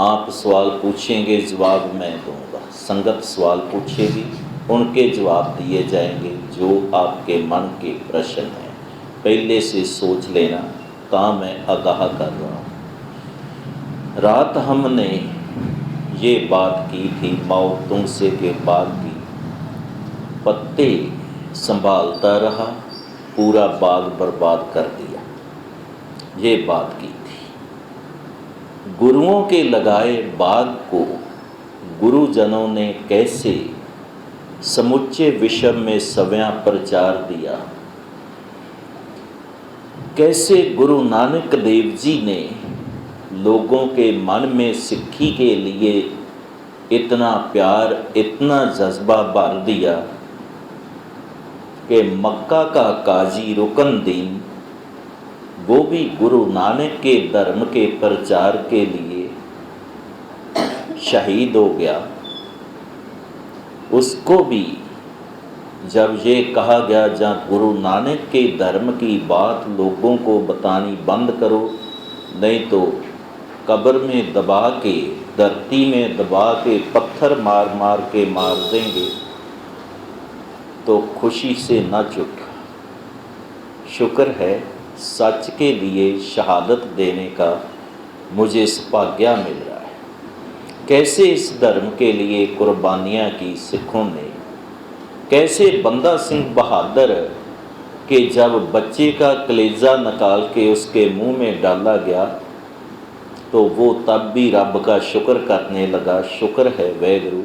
आप सवाल पूछेंगे, जवाब मैं दूंगा। संगत सवाल पूछेगी, उनके जवाब दिए जाएंगे। जो आपके मन के प्रश्न हैं पहले से सोच लेना, ता मैं आगाह कर रहा हूँ। रात हमने ये बात की थी माओ तुमसे के बाग की, पत्ते संभालता रहा, पूरा बाग बर्बाद कर दिया। ये बात की थी। गुरुओं के लगाए बाग को गुरुजनों ने कैसे समुच्चे विश्व में सव्या प्रचार दिया। कैसे गुरु नानक देव जी ने लोगों के मन में सिक्खी के लिए इतना प्यार, इतना जज्बा भर दिया कि मक्का का काजी रुकनुद्दीन, वो भी गुरु नानक के धर्म के प्रचार के लिए शहीद हो गया। उसको भी जब ये कहा गया, जहाँ गुरु नानक के धर्म की बात लोगों को बतानी बंद करो, नहीं तो कब्र में दबा के, धरती में दबा के, पत्थर मार मार के मार देंगे, तो खुशी से न चुप। शुक्र है सच के लिए शहादत देने का मुझे सौभाग्य मिल रहा है। कैसे इस धर्म के लिए कुर्बानियाँ की सिखों ने। कैसे बंदा सिंह बहादुर के जब बच्चे का कलेजा निकाल के उसके मुंह में डाला गया, तो वो तब भी रब का शुक्र करने लगा। शुक्र है वैगुरु,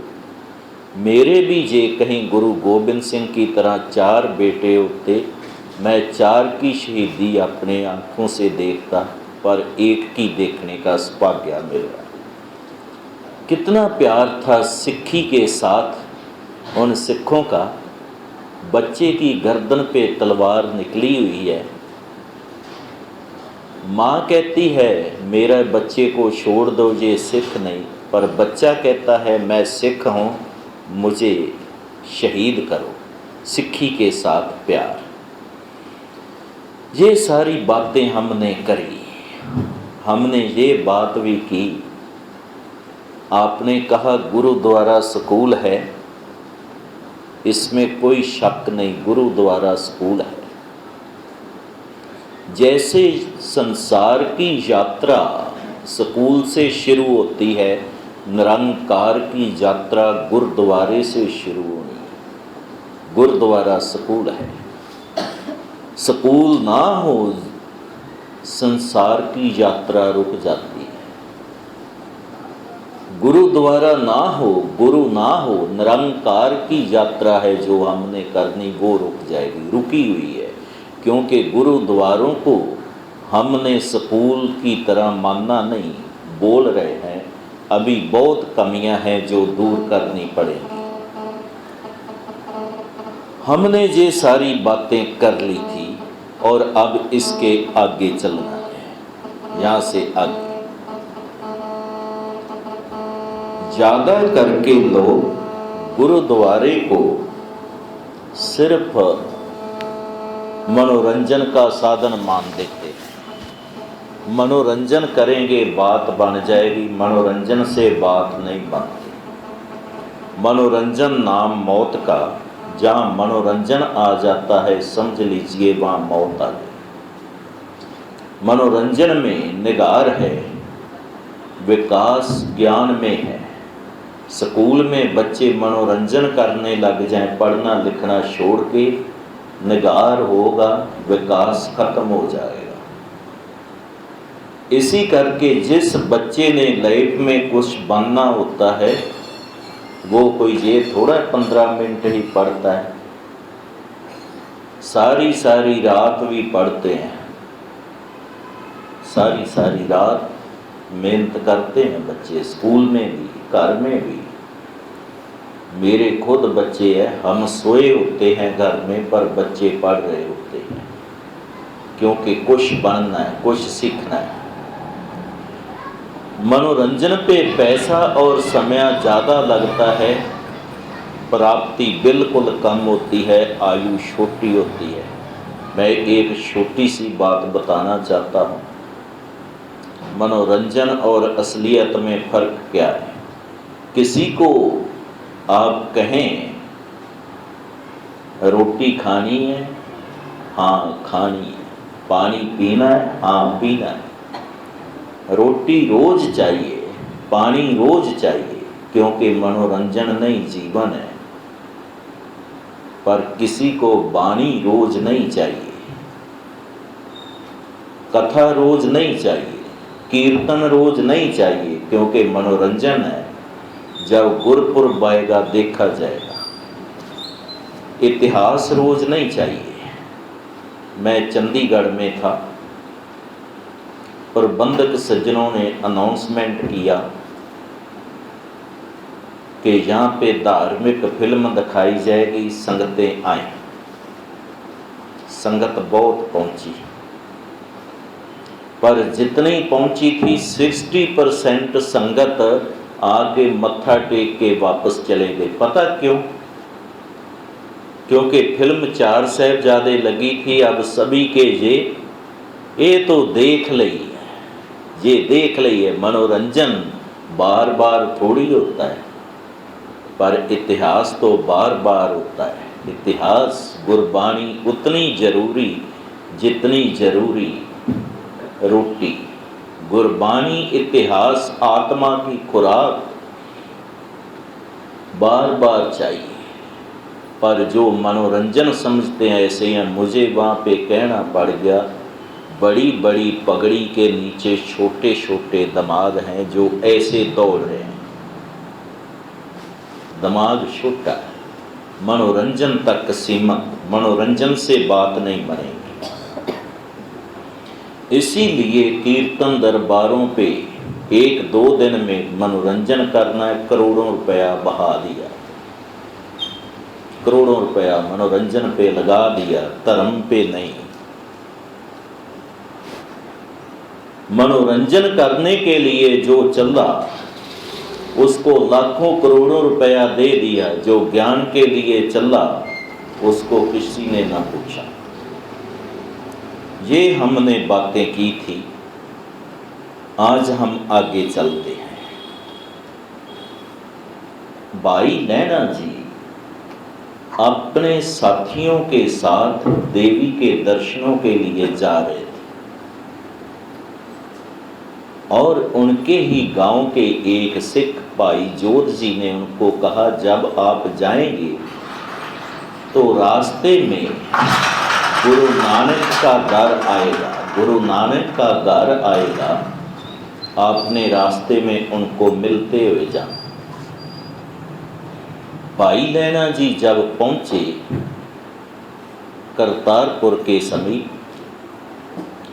मेरे भी जे कहीं गुरु गोबिंद सिंह की तरह 4 बेटे होते, मैं 4 की शहीदी अपने आँखों से देखता, पर एक की देखने का सौभाग्य मिल रहा। कितना प्यार था सिक्खी के साथ उन सिखों का। बच्चे की गर्दन पे तलवार निकली हुई है, माँ कहती है मेरे बच्चे को छोड़ दो, ये सिख नहीं, पर बच्चा कहता है मैं सिख हूँ, मुझे शहीद करो। सिक्खी के साथ प्यार। ये सारी बातें हमने करी। हमने ये बात भी की, आपने कहा गुरुद्वारा स्कूल है, इसमें कोई शक नहीं, गुरुद्वारा स्कूल है। जैसे संसार की यात्रा स्कूल से शुरू होती है, निरंकार की यात्रा गुरुद्वारे से शुरू होनी है। गुरुद्वारा स्कूल है। स्कूल ना हो, संसार की यात्रा रुक जाती है। गुरुद्वारा ना हो, गुरु ना हो, निरंकार की यात्रा है जो हमने करनी, वो रुक जाएगी, रुकी हुई है। क्योंकि गुरुद्वारों को हमने स्कूल की तरह मानना नहीं, बोल रहे हैं, अभी बहुत कमियां हैं जो दूर करनी पड़ेंगी। हमने ये सारी बातें कर ली थी और अब इसके आगे चलना है। यहाँ से आगे ज़्यादा करके लोग गुरुद्वारे को सिर्फ मनोरंजन का साधन मान देते हैं। मनोरंजन करेंगे बात बन जाएगी, मनोरंजन से बात नहीं बनती। मनोरंजन नाम मौत का, जहाँ मनोरंजन आ जाता है समझ लीजिए वहाँ मौत आ गई। मनोरंजन में निगार है, विकास ज्ञान में है। स्कूल में बच्चे मनोरंजन करने लग जाएं, पढ़ना लिखना छोड़ के, निगार होगा, विकास खत्म हो जाएगा। इसी करके जिस बच्चे ने लाइफ में कुछ बनना होता है, वो कोई ये थोड़ा 15 मिनट ही पढ़ता है, सारी सारी रात भी पढ़ते हैं, सारी सारी रात मेहनत करते हैं बच्चे, स्कूल में भी, घर में भी। मेरे खुद बच्चे हैं, हम सोए होते हैं घर में, पर बच्चे पढ़ रहे होते हैं, क्योंकि कुछ बनना है, कुछ सीखना है। मनोरंजन पे पैसा और समय ज़्यादा लगता है, प्राप्ति बिल्कुल कम होती है, आयु छोटी होती है। मैं एक छोटी सी बात बताना चाहता हूँ। मनोरंजन और असलियत में फ़र्क क्या है। किसी को आप कहें रोटी खानी है, हाँ खानी है। पानी पीना है, हाँ पीना है। रोटी रोज़ चाहिए, पानी रोज़ चाहिए, क्योंकि मनोरंजन नहीं जीवन है। पर किसी को वाणी रोज़ नहीं चाहिए, कथा रोज़ नहीं चाहिए, कीर्तन रोज़ नहीं चाहिए, क्योंकि मनोरंजन है। जब गुरपुरब आएगा देखा जाएगा। इतिहास रोज़ नहीं चाहिए। मैं चंडीगढ़ में था, प्रबंधक सज्जनों ने अनाउंसमेंट किया कि यहाँ पे धार्मिक फिल्म दिखाई जाएगी, संगतें आएँ। संगत बहुत पहुँची, पर जितनी पहुँची थी 60% संगत आके मत्था टेक के वापस चले गए। पता क्यों? क्योंकि फिल्म 4 साहिबजादे लगी थी। अब सभी के ये तो देख लई, ये देख लई है। मनोरंजन बार बार थोड़ी होता है, पर इतिहास तो बार बार होता है। इतिहास गुरबाणी उतनी जरूरी जितनी जरूरी रोटी। गुरबाणी इतिहास आत्मा की खुराक बार बार चाहिए। पर जो मनोरंजन समझते हैं ऐसे हैं। मुझे वहाँ पे कहना पड़ गया, बड़ी बड़ी पगड़ी के नीचे छोटे छोटे दिमाग हैं जो ऐसे दौड़ रहे हैं। दिमाग छोटा है, मनोरंजन तक सीमित, मनोरंजन से बात नहीं बनेगी। इसीलिए कीर्तन दरबारों पे 1-2 दिन में मनोरंजन करना है, करोड़ों रुपया बहा दिया, करोड़ों रुपया मनोरंजन पे लगा दिया, धर्म पे नहीं। मनोरंजन करने के लिए जो चला उसको लाखों करोड़ों रुपया दे दिया। जो ज्ञान के लिए चला उसको किसी ने ना पूछा। ये हमने बातें की थी। आज हम आगे चलते हैं। भाई नैना जी अपने साथियों के साथ देवी के दर्शनों के लिए जा रहे थे और उनके ही गांव के एक सिख भाई जोध जी ने उनको कहा, जब आप जाएंगे तो रास्ते में गुरु नानक का घर आएगा, गुरु नानक का घर आएगा, आपने रास्ते में उनको मिलते हुए जाना। भाई नैना जी जब पहुंचे करतारपुर के समीप,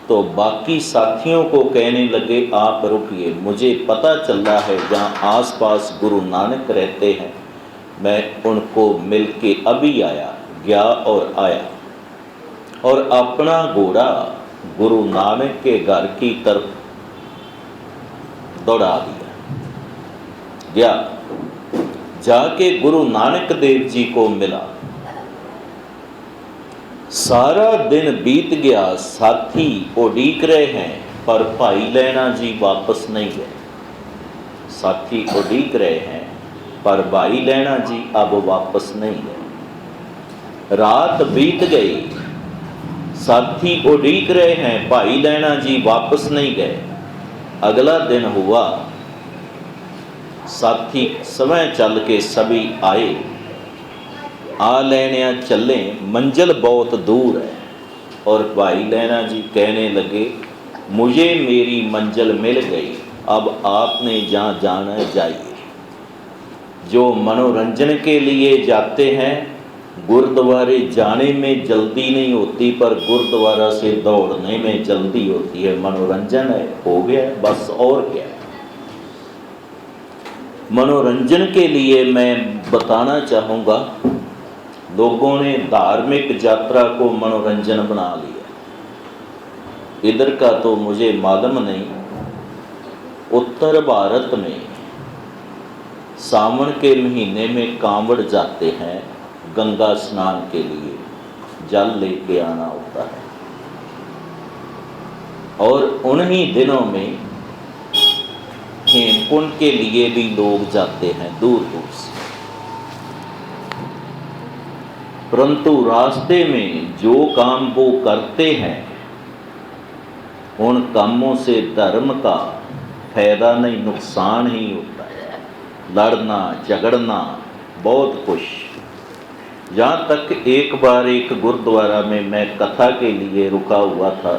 तो बाकी साथियों को कहने लगे, आप रुकिए, मुझे पता चल रहा है जहाँ आसपास गुरु नानक रहते हैं, मैं उनको मिल के अभी आया, गया और आया, और अपना घोड़ा गुरु नानक के घर की तरफ दौड़ा दिया। गया, जाके गुरु नानक देव जी को मिला। सारा दिन बीत गया, साथी उड़ीक रहे हैं, पर भाई नैना जी वापस नहीं गए। साथी उड़ीक रहे हैं, पर भाई नैना जी अब वापस नहीं गए। रात बीत गई, साथी उड़ीक रहे हैं, भाई नैना जी वापस नहीं गए। अगला दिन हुआ, साथी समय चल के सभी आए। आ लेने चले, मंजिल बहुत दूर है, और भाई नैना जी कहने लगे, मुझे मेरी मंजिल मिल गई, अब आपने जहाँ जाना है जाइए। जो मनोरंजन के लिए जाते हैं, गुरुद्वारे जाने में जल्दी नहीं होती, पर गुरुद्वारा से दौड़ने में जल्दी होती है। मनोरंजन है, हो गया बस, और क्या। मनोरंजन के लिए मैं बताना चाहूँगा, लोगों ने धार्मिक यात्रा को मनोरंजन बना लिया। इधर का तो मुझे मालूम नहीं, उत्तर भारत में सावन के महीने में कांवड़ जाते हैं गंगा स्नान के लिए, जल लेके आना होता है, और उन्हीं दिनों में हेमकुंड के लिए भी लोग जाते हैं दूर दूर से, परंतु रास्ते में जो काम वो करते हैं उन कामों से धर्म का फायदा नहीं, नुकसान ही होता है। लड़ना झगड़ना बहुत कुछ। यहाँ तक एक बार एक गुरुद्वारा में मैं कथा के लिए रुका हुआ था,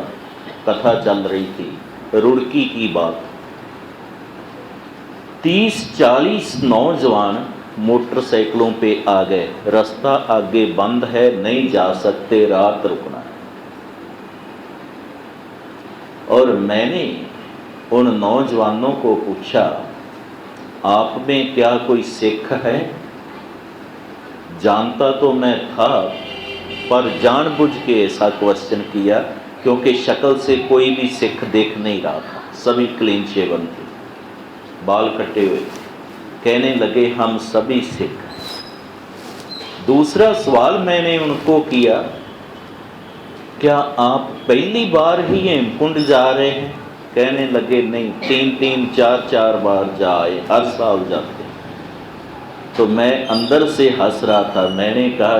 कथा चल रही थी, रुड़की की बात। 30-40 नौजवान मोटरसाइकिलों पे आ गए, रास्ता आगे बंद है, नहीं जा सकते, रात रुकना है। और मैंने उन नौजवानों को पूछा, आप में क्या कोई सिख है? जानता तो मैं था, पर जानबूझ के ऐसा क्वेश्चन किया क्योंकि शक्ल से कोई भी सिख देख नहीं रहा था, सभी क्लीन शेवन थे, बाल कटे हुए। कहने लगे हम सभी सिख हैं। दूसरा सवाल मैंने उनको किया, क्या आप पहली बार ही हेमकुंड जा रहे हैं? कहने लगे नहीं, 3-3, 4-4 बार जाए, हर साल जाते हैं। तो मैं अंदर से हंस रहा था। मैंने कहा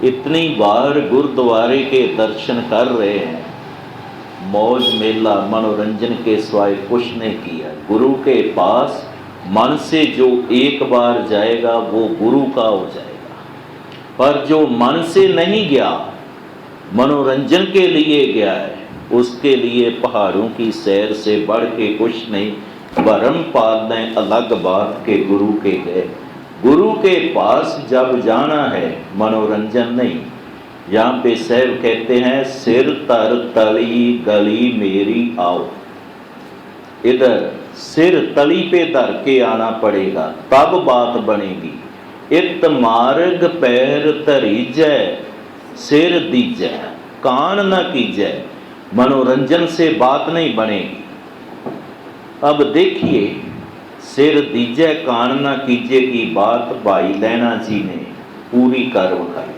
इतनी बार गुरुद्वारे के दर्शन कर रहे हैं, मौज मेला मनोरंजन के सिवाय कुछ नहीं किया। गुरु के पास मन से जो एक बार जाएगा वो गुरु का हो जाएगा, पर जो मन से नहीं गया, मनोरंजन के लिए गया है, उसके लिए पहाड़ों की सैर से बढ़ के कुछ नहीं। भरम पालने अलग बात के गुरु के गए। गुरु के पास जब जाना है, मनोरंजन नहीं। यहाँ पे साहब कहते हैं, सिर तर तली गली मेरी आओ। इधर सिर तली पे धर के आना पड़ेगा, तब बात बनेगी। इत मार्ग पैर धरीजै, सिर दीजै, कान न कीजै। मनोरंजन से बात नहीं बनेगी। अब देखिए, सिर दीजै कान न कीजे की बात भाई लैना जी ने पूरी कर उठाई।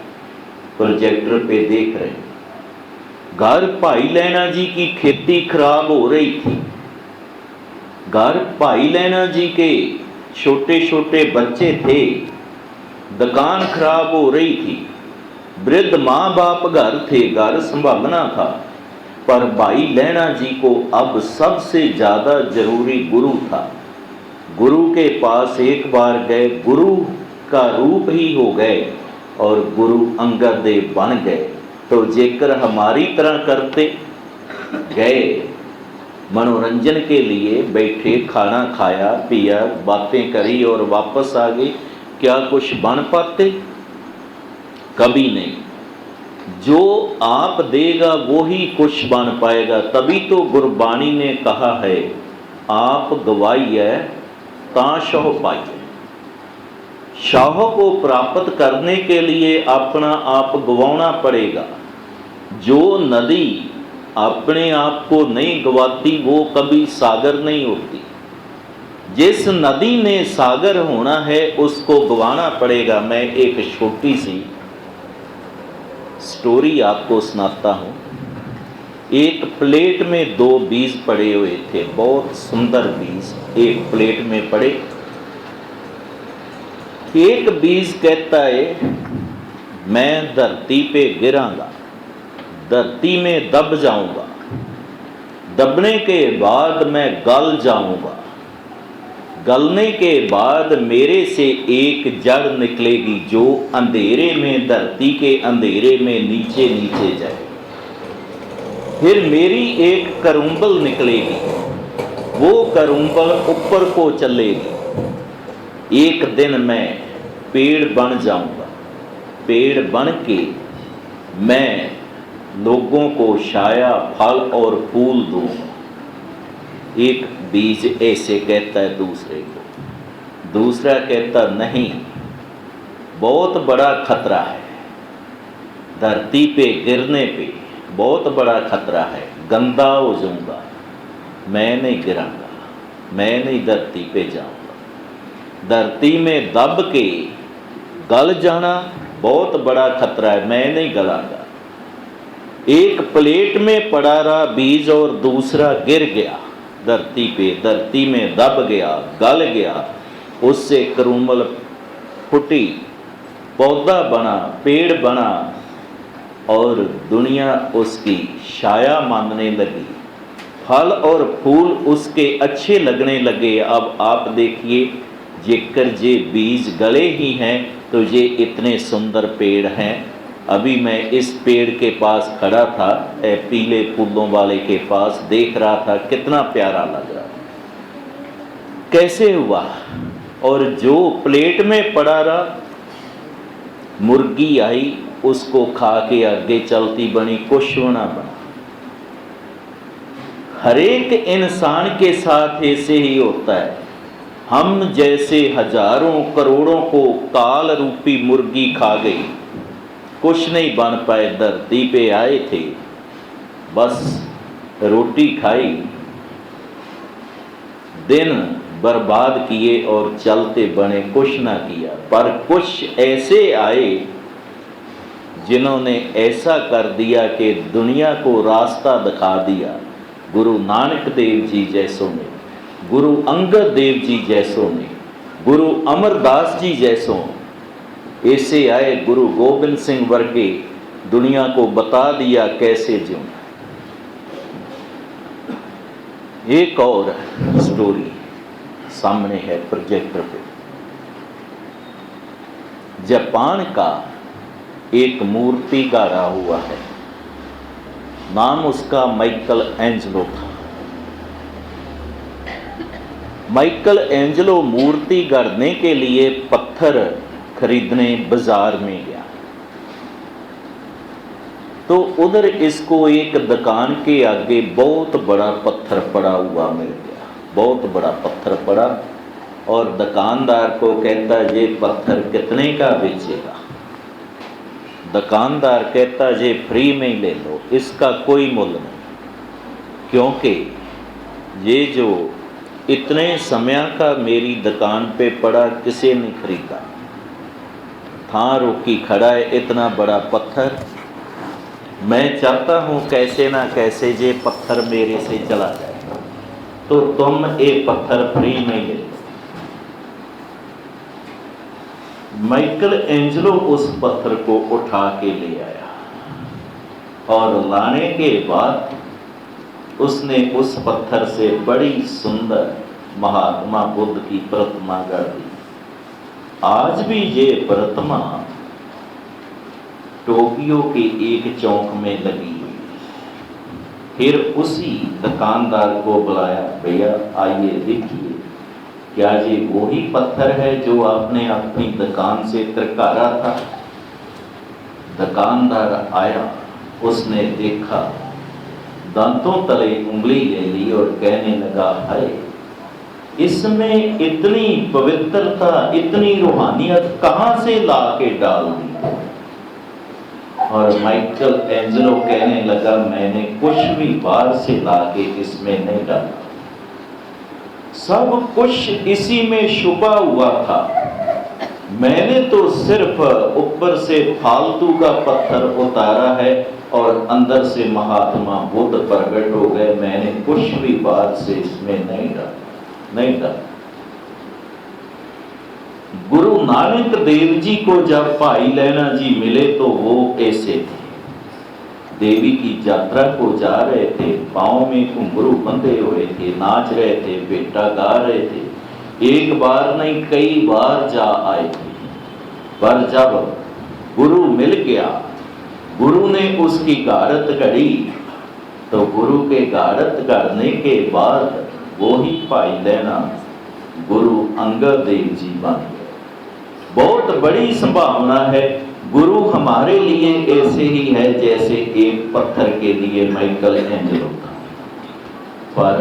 प्रोजेक्टर पे देख रहे हैं। घर भाई लैना जी की खेती खराब हो रही थी। घर भाई लैना जी के छोटे छोटे बच्चे थे, दुकान खराब हो रही थी, वृद्ध माँ बाप घर थे, घर संभालना था। पर भाई लैना जी को अब सबसे ज़्यादा जरूरी गुरु था। गुरु के पास एक बार गए, गुरु का रूप ही हो गए और गुरु अंगद देव बन गए। तो जेकर हमारी तरह करते, गए मनोरंजन के लिए, बैठे, खाना खाया पिया, बातें करी और वापस आ गए, क्या कुछ बन पाते? कभी नहीं। जो आप देगा वो ही कुछ बन पाएगा। तभी तो गुरबाणी ने कहा है, आप गवाइए ता शौह पाइए। शाह को प्राप्त करने के लिए अपना आप गवाना पड़ेगा। जो नदी अपने आप को नहीं गवाती वो कभी सागर नहीं होती। जिस नदी ने सागर होना है उसको गवाना पड़ेगा। मैं एक छोटी सी स्टोरी आपको सुनाता हूँ। एक प्लेट में 2 बीज पड़े हुए थे, बहुत सुंदर बीज एक प्लेट में पड़े। एक बीज कहता है, मैं धरती पे गिरांगा, धरती में दब जाऊंगा, दबने के बाद मैं गल जाऊंगा, गलने के बाद मेरे से एक जड़ निकलेगी जो अंधेरे में, धरती के अंधेरे में नीचे नीचे जाए। फिर मेरी एक करुंबल निकलेगी, वो करुंबल ऊपर को चलेगी। एक दिन मैं पेड़ बन जाऊंगा, पेड़ बन के मैं लोगों को छाया, फल और फूल दूंगा। एक बीज ऐसे कहता है दूसरे को। दूसरा कहता नहीं, बहुत बड़ा खतरा है, धरती पे गिरने पे बहुत बड़ा खतरा है, गंदा हो जाऊंगा, मैं नहीं गिरांगा, मैं नहीं धरती पे जाऊंगा। धरती में दब के गल जाना बहुत बड़ा खतरा है, मैं नहीं गलांगा। एक प्लेट में पड़ा रहा बीज और दूसरा गिर गया। धरती पे, धरती में दब गया, गल गया, उससे करूमल फूटी, पौधा बना, पेड़ बना और दुनिया उसकी छाया मानने लगी, फल और फूल उसके अच्छे लगने लगे। अब आप देखिए, जेकर ये बीज गले ही हैं तो ये इतने सुंदर पेड़ हैं। अभी मैं इस पेड़ के पास खड़ा था, पीले फूलों वाले के पास, देख रहा था, कितना प्यारा लग रहा, कैसे हुआ। और जो प्लेट में पड़ा रहा, मुर्गी आई, उसको खा के आगे चलती बनी, कुछ ना बना। हर एक इंसान के साथ ऐसे ही होता है। हम जैसे हजारों करोड़ों को काल रूपी मुर्गी खा गई, कुछ नहीं बन पाए। धरती पे आए थे, बस रोटी खाई, दिन बर्बाद किए और चलते बने, कुछ ना किया। पर कुछ ऐसे आए जिन्होंने ऐसा कर दिया कि दुनिया को रास्ता दिखा दिया। गुरु नानक देव जी जैसों ने, गुरु अंगद देव जी जैसों ने, गुरु अमरदास जी जैसों, ऐसे आए गुरु गोबिंद सिंह वर्गे, दुनिया को बता दिया कैसे जीऊं। एक और स्टोरी सामने है प्रोजेक्टर पे। जापान का एक मूर्ति गाड़ा हुआ है, नाम उसका माइकल एंजेलो था। माइकल एंजेलो मूर्ति गढ़ने के लिए पत्थर खरीदने बाजार में गया, तो उधर इसको एक दुकान के आगे बहुत बड़ा पत्थर पड़ा हुआ मिल गया। बहुत बड़ा पत्थर पड़ा और दुकानदार को कहता, ये पत्थर कितने का बेचेगा? दुकानदार कहता, ये फ्री में ही ले लो, इसका कोई मूल्य नहीं, क्योंकि ये जो इतने समय का मेरी दुकान पे पड़ा, किसी ने खरीदा। था रोकी खड़ा है इतना बड़ा पत्थर, मैं चाहता हूँ कैसे ना कैसे ये पत्थर मेरे से चला जाए, तो तुम एक पत्थर फ्री में ले लो। माइकल एंजेलो उस पत्थर को उठा के ले आया और लाने के बाद उसने उस पत्थर से बड़ी सुंदर महात्मा बुद्ध की प्रतिमा गढ़ दी। आज भी ये प्रतिमा टोक्यो के एक चौक में लगी हुई है। फिर उसी दुकानदार को बुलाया, भैया आइए देखिए, क्या ये वही पत्थर है जो आपने अपनी दुकान से तरकारा था? दुकानदार आया, उसने देखा, दांतों तले उंगली ले ली और कहने लगा, हाय, इसमें इतनी पवित्रता, इतनी रूहानियत कहाँ से ला के डाल दी? और माइकल एंजेलो कहने लगा, मैंने कुछ भी बाहर से ला के इसमें नहीं डाला, सब कुछ इसी में छुपा हुआ था। मैंने तो सिर्फ ऊपर से फालतू का पत्थर उतारा है और अंदर से महात्मा बुद्ध प्रकट हो गए। मैंने कुछ भी बात से इसमें नहीं डाला। गुरु नानक देव जी को जब भाई लैना जी मिले तो वो ऐसे थे, देवी की यात्रा को जा रहे थे, पाँव में घुंघरू बंधे हुए थे, नाच रहे थे, बेटा गा रहे थे। एक बार नहीं कई बार जा आए थे, पर जब गुरु मिल गया, गुरु ने उसकी गारत गढ़ी, तो गुरु के गारत गढ़ने के बाद वो ही भाई लैना गुरु अंगद देव जी बन गए। बहुत बड़ी संभावना है, गुरु हमारे लिए ऐसे ही है जैसे एक पत्थर के लिए माइकल एंजेलो था। पर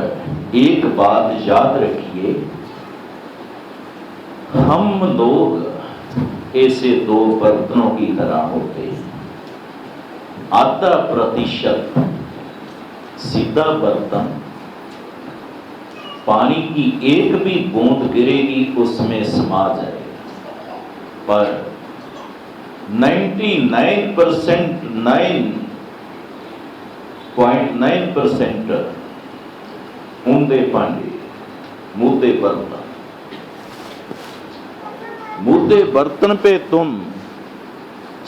एक बात याद रखिए, हम लोग ऐसे दो बर्तनों की तरह होते हैं। आधा प्रतिशत सीधा बर्तन, पानी की एक भी बूंद गिरेगी उसमें समा जाएगा, पर 9.9% उन मुंदे भांडे मुद्दे बर्तन, मुद्दे बर्तन पे तुम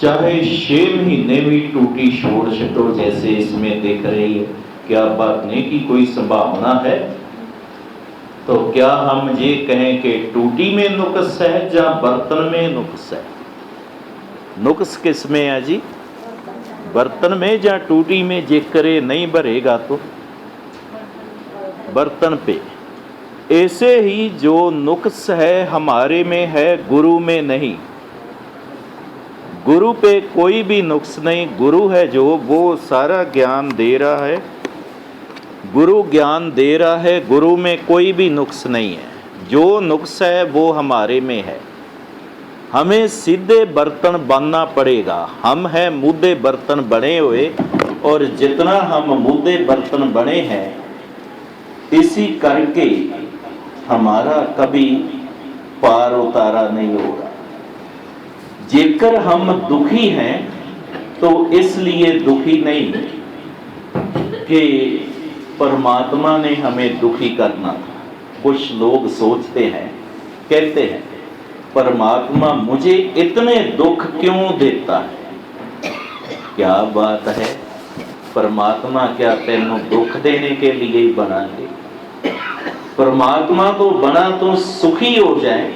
चाहे 6 महीने भी टूटी छोड़ छो, जैसे इसमें दिख रही है। क्या बनने की कोई संभावना है? तो क्या हम ये कहें कि टूटी में नुक्स है या बर्तन में नुक्स है? नुक्स किस में है जी? बर्तन में या टूटी में? जेकर नहीं भरेगा तो बर्तन पे। ऐसे ही जो नुक्स है हमारे में है, गुरु में नहीं। गुरु पे कोई भी नुक्स नहीं। गुरु है जो, वो सारा ज्ञान दे रहा है, गुरु ज्ञान दे रहा है। गुरु में कोई भी नुक्स नहीं है। जो नुक्स है वो हमारे में है। हमें सीधे बर्तन बनना पड़ेगा। हम हैं मुद्दे बर्तन बने हुए, और जितना हम मुद्दे बर्तन बने हैं, इसी करके हमारा कभी पार उतारा नहीं होगा। जेकर हम दुखी हैं तो इसलिए दुखी नहीं कि परमात्मा ने हमें दुखी करना था। कुछ लोग सोचते हैं, कहते हैं परमात्मा मुझे इतने दुख क्यों देता है? क्या बात है, परमात्मा क्या तेनों दुख देने के लिए ही बना है? परमात्मा तो बना तो सुखी हो जाए,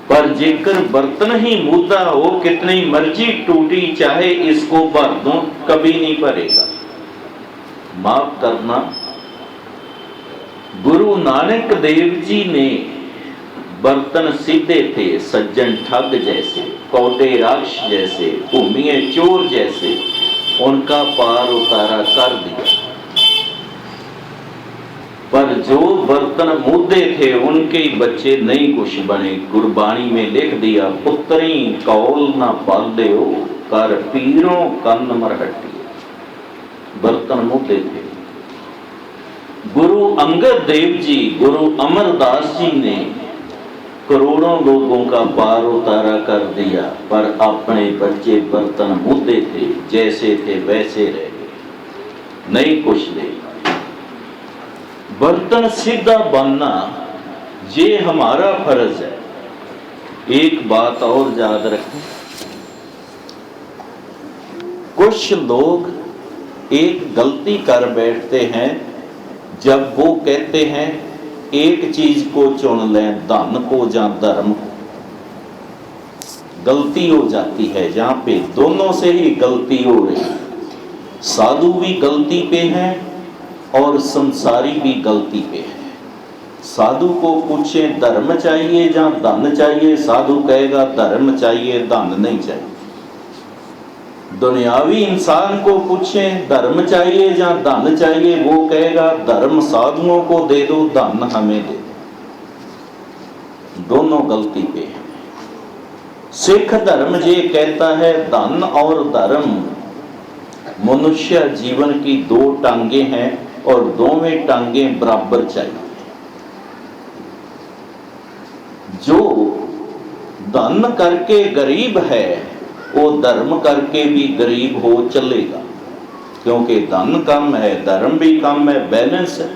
पर जेकर बर्तन ही मुद्दा हो, कितनी मर्जी टूटी चाहे इसको भर दूं, कभी नहीं भरेगा। माफ करना, गुरु नानक देव जी ने बर्तन सीधे थे, सज्जन ठग जैसे, कौटे राक्ष जैसे, भूमिये चोर जैसे, उनका पार उतारा कर दिया। पर जो बर्तन मुद्दे थे उनके ही बच्चे नहीं कुछ बने। गुरबाणी में लिख दिया, पुत्री कौल ना पाले हो, कर पीरों कन्न मरहटी। बर्तन मुद्दे थे। गुरु अंगद देव जी, गुरु अमरदास जी ने करोड़ों लोगों का पार उतारा कर दिया, पर अपने बच्चे बर्तन मुद्दे थे, जैसे थे वैसे रह गए, नहीं कुछ ले। बर्तन सीधा बनना ये हमारा फर्ज है। एक बात और याद रखें, कुछ लोग एक गलती कर बैठते हैं जब वो कहते हैं एक चीज को चुन लें, धन को या धर्म को। गलती हो जाती है जहां पे दोनों से ही गलती हो रही। साधु भी गलती पे हैं और संसारी भी गलती पे है। साधु को पूछें धर्म चाहिए या धन चाहिए, साधु कहेगा धर्म चाहिए, धन नहीं चाहिए। दुनियावी इंसान को पूछें धर्म चाहिए या धन चाहिए, वो कहेगा धर्म साधुओं को दे दो, धन हमें दे दो। दोनों गलती पे हैं। सिख धर्म ये कहता है धन और धर्म मनुष्य जीवन की दो टांगे हैं और दोवें टांगे बराबर चाहिए। जो धन करके गरीब है वो धर्म करके भी गरीब हो चलेगा, क्योंकि धन कम है, धर्म भी कम है, बैलेंस है।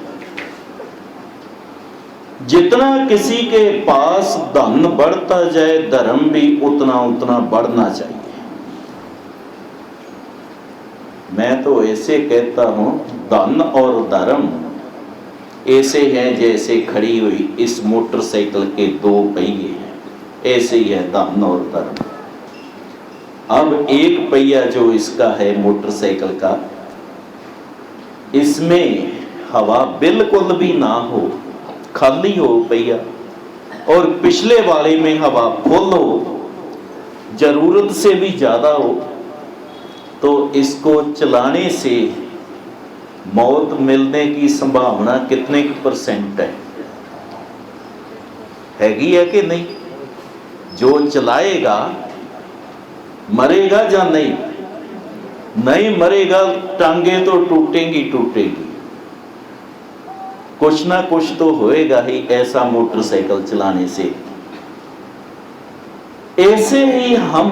जितना किसी के पास धन बढ़ता जाए, धर्म भी उतना उतना बढ़ना चाहिए। मैं तो ऐसे कहता हूं, धन और धर्म ऐसे हैं जैसे खड़ी हुई इस मोटरसाइकिल के दो पहिए हैं, ऐसे ही है धन और धर्म। अब एक पहिया जो इसका है मोटरसाइकिल का, इसमें हवा बिल्कुल भी ना हो, खाली हो पहिया, और पिछले वाले में हवा फुल हो, जरूरत से भी ज्यादा हो, तो इसको चलाने से मौत मिलने की संभावना कितने % है? हैगी है कि नहीं? जो चलाएगा मरेगा या नहीं? नहीं मरेगा, टांगे तो टूटेंगी टूटेंगी, कुछ ना कुछ तो होएगा ही ऐसा मोटरसाइकिल चलाने से। ऐसे ही हम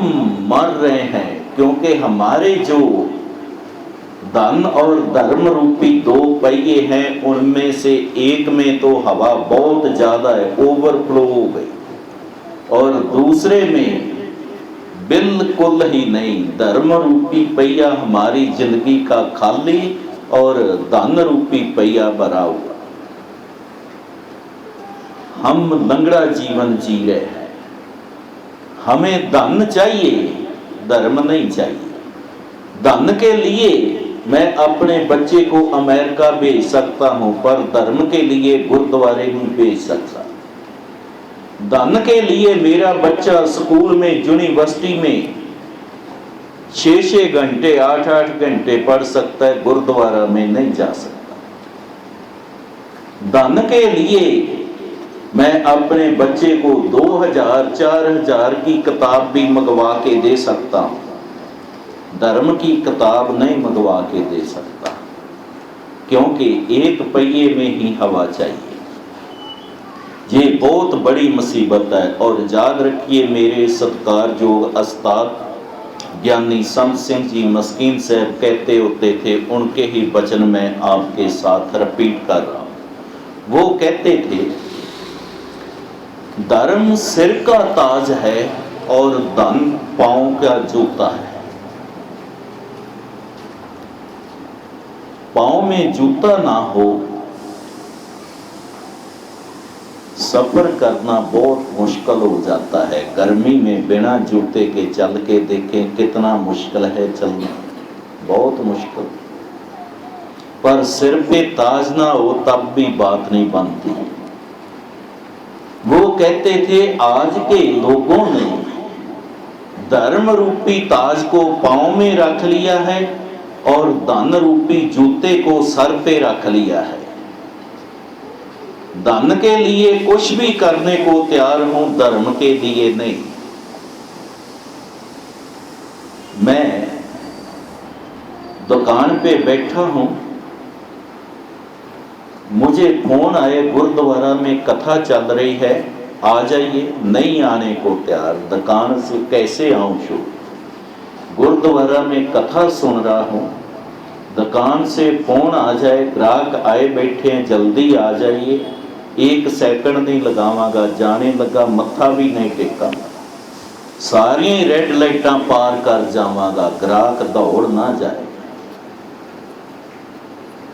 मर रहे हैं, क्योंकि हमारे जो धन और धर्म रूपी दो पहिए हैं, उनमें से एक में तो हवा बहुत ज्यादा है, ओवरफ्लो हो गई, और दूसरे में बिल्कुल ही नहीं। धर्म रूपी पहिया हमारी जिंदगी का खाली और धन रूपी पहिया भरा हुआ। हम लंगड़ा जीवन जी रहे हैं। हमें धन चाहिए, धर्म नहीं चाहिए। धन के लिए मैं अपने बच्चे को अमेरिका भेज सकता हूं, पर धर्म के लिए गुरुद्वारे नहीं भेज सकता। धन के लिए मेरा बच्चा स्कूल में, यूनिवर्सिटी में 6-6 घंटे 8-8 घंटे पढ़ सकता है, गुरुद्वारा में नहीं जा सकता। धन के लिए मैं अपने बच्चे को 2000-4000 की किताब भी मंगवा के दे सकता हूं, धर्म की किताब नहीं मंगवा के दे सकता, क्योंकि एक पहिए में ही हवा चाहिए। ये बहुत बड़ी मुसीबत है। और याद रखिए, मेरे सत्कारयोग उस्ताद ज्ञानी संत सिंह जी मस्कीन साहब कहते होते थे, उनके ही वचन में आपके साथ रिपीट कर रहा हूं। वो कहते थे, धर्म सिर का ताज है और धन पांव का जूता है। पांव में जूता ना हो, सफर करना बहुत मुश्किल हो जाता है। गर्मी में बिना जूते के चल के देखें कितना मुश्किल है चलना, बहुत मुश्किल। पर सिर पे ताज ना हो तब भी बात नहीं बनती। वो कहते थे, आज के लोगों ने धर्म रूपी ताज को पांव में रख लिया है और धन रूपी जूते को सर पे रख लिया है। धन के लिए कुछ भी करने को तैयार हूं, धर्म के लिए नहीं। मैं दुकान पे बैठा हूं, मुझे फोन आए, गुरुद्वारा में कथा चल रही है, आ जाइए। नहीं आने को तैयार, दुकान से कैसे आऊं शो, गुरुद्वारा में कथा सुन रहा हूं, दुकान से फोन आ जाए, ग्राहक आए बैठे हैं, जल्दी आ जाइए, 1 सेकंड नहीं लगावांगा, जाने लगा मत्था भी नहीं टेका, सारी रेड लाइटां पार कर जावांगा, ग्राहक दौड़ ना जाए।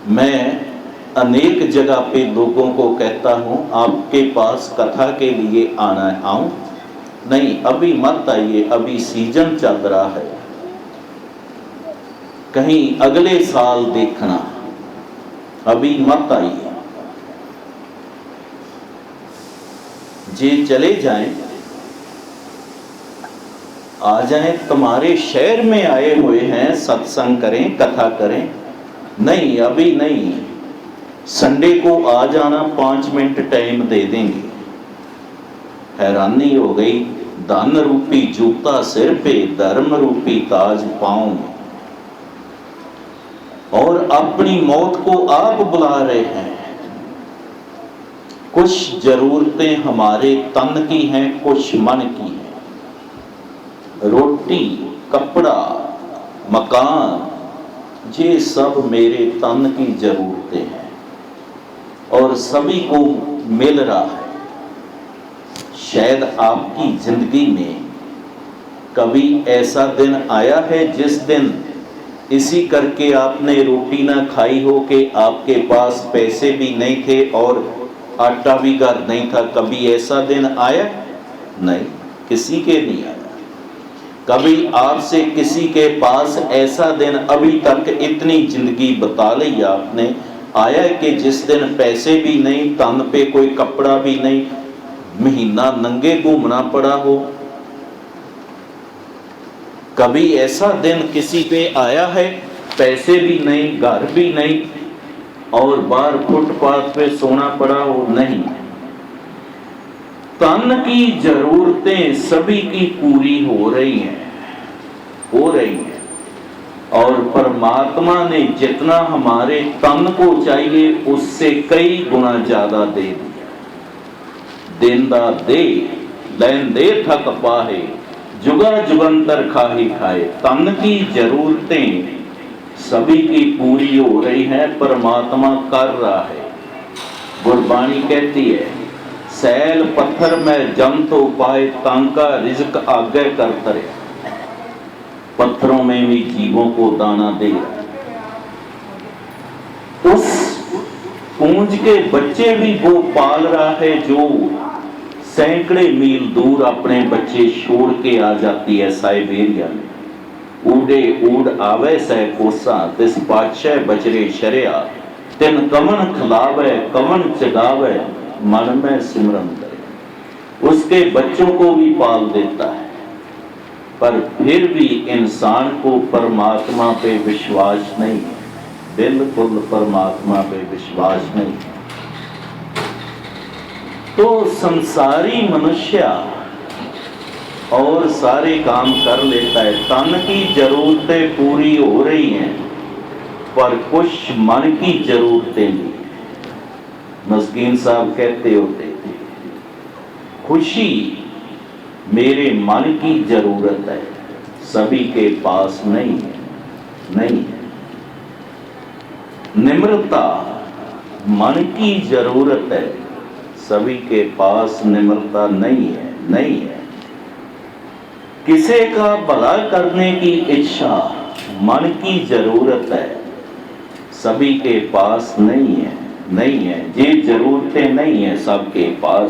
मैं अनेक जगह पे लोगों को कहता हूं, आपके पास कथा के लिए आना है, आऊं? नहीं, अभी मत आइए, अभी सीजन चल रहा है, कहीं अगले साल देखना, अभी मत आइए। जे चले जाएं, आ जाएं, तुम्हारे शहर में आए हुए हैं, सत्संग करें, कथा करें। नहीं, अभी नहीं, संडे को आ जाना, 5 मिनट टाइम दे देंगे। हैरानी हो गई, धन रूपी जूता सिर पे, धर्म रूपी ताज पांव में, और अपनी मौत को आप बुला रहे हैं। कुछ जरूरतें हमारे तन की हैं, कुछ मन की हैं। रोटी, कपड़ा, मकान, ये सब मेरे तन की जरूरतें हैं और सभी को मिल रहा है। शायद आपकी जिंदगी में कभी ऐसा दिन आया है जिस दिन इसी करके आपने रोटी ना खाई हो कि आपके पास पैसे भी नहीं थे और आटा भी घर नहीं था। कभी ऐसा दिन आया? नहीं, किसी के नहीं आया। कभी आपसे किसी के पास ऐसा दिन अभी तक इतनी जिंदगी बता ली आपने, आया कि जिस दिन पैसे भी नहीं, तन पे कोई कपड़ा भी नहीं, महीना नंगे घूमना पड़ा हो? कभी ऐसा दिन किसी पे आया है, पैसे भी नहीं, घर भी नहीं और बाहर फुटपाथ पे सोना पड़ा हो? नहीं। तन की जरूरतें सभी की पूरी हो रही हैं, और परमात्मा ने जितना हमारे तन को चाहिए उससे कई गुना ज्यादा दे दिया। देंदा दे, लैन दे थक पाहे, जुगा जुगंतर खाही खाए। तन की जरूरतें सभी की पूरी हो रही है, परमात्मा कर रहा है। गुरबाणी कहती है, सैल पत्थर में जम तो पाए, तांका रिज्क आगे कर तरे। पत्थरों में भी जीवों को दाना दे। उस पूंज के बच्चे भी वो पाल रहा है जो सैकड़े मील दूर अपने बच्चे छोड़ के आ जाती है साइबेरिया में। ऊडे ऊड आवे सै कोसा, तिस पातशाह बचरे शरिया। तिन कमन खिलावे कमन चगावे, मन में सिमरन करे। उसके बच्चों को भी पाल देता है, पर फिर भी इंसान को परमात्मा पे विश्वास नहीं है, बिल्कुल परमात्मा पे विश्वास नहीं। तो संसारी मनुष्य और सारे काम कर लेता है, तन की जरूरतें पूरी हो रही हैं, पर कुछ मन की जरूरतें नहीं। मस्कीन साहब कहते होते थे, खुशी मेरे मन की जरूरत है, सभी के पास नहीं है, नहीं है। निम्रता मन की जरूरत है, सभी के पास निम्रता नहीं है, नहीं है। किसी का भला करने की इच्छा मन की जरूरत है, सभी के पास नहीं है, नहीं है। ये जरूरतें नहीं है सबके पास।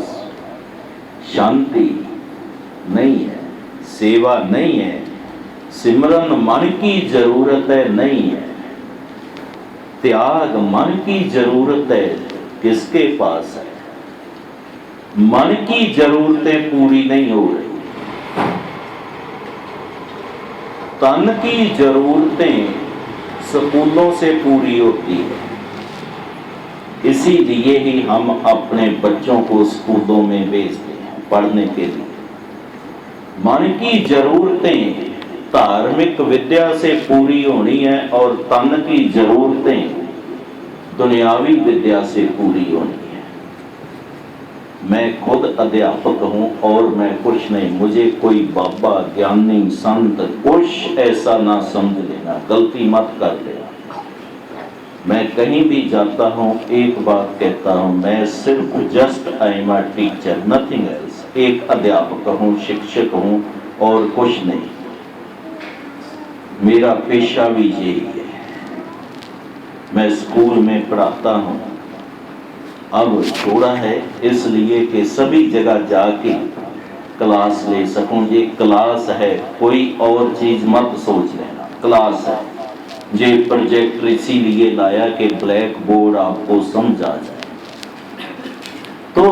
शांति नहीं है, सेवा नहीं है, सिमरन मन की जरूरत है, नहीं है। त्याग मन की जरूरत है, किसके पास है? मन की जरूरतें पूरी नहीं हो रही। तन की जरूरतें स्कूलों से पूरी होती है, इसीलिए ही हम अपने बच्चों को स्कूलों में भेजते हैं पढ़ने के लिए। मन की जरूरतें धार्मिक विद्या से पूरी होनी है और तन की जरूरतें दुनियावी विद्या से पूरी होनी है। मैं खुद अध्यापक हूं और मैं कुछ नहीं, मुझे कोई बाबा ज्ञानी संत कुछ ऐसा ना समझ लेना, गलती मत कर लेना। मैं कहीं भी जाता हूं एक बात कहता हूं, मैं सिर्फ just I am a teacher, nothing else. एक अध्यापक हूं, शिक्षक हूं और कुछ नहीं। मेरा पेशा भी यही है। मैं स्कूल में पढ़ाता हूं, अब छोड़ा है इसलिए कि सभी जगह जाके क्लास ले सकूं। ये क्लास है, कोई और चीज मत सोच लेना, क्लास है। ये प्रोजेक्ट इसीलिए लाया कि ब्लैक बोर्ड आपको समझा जाए। तो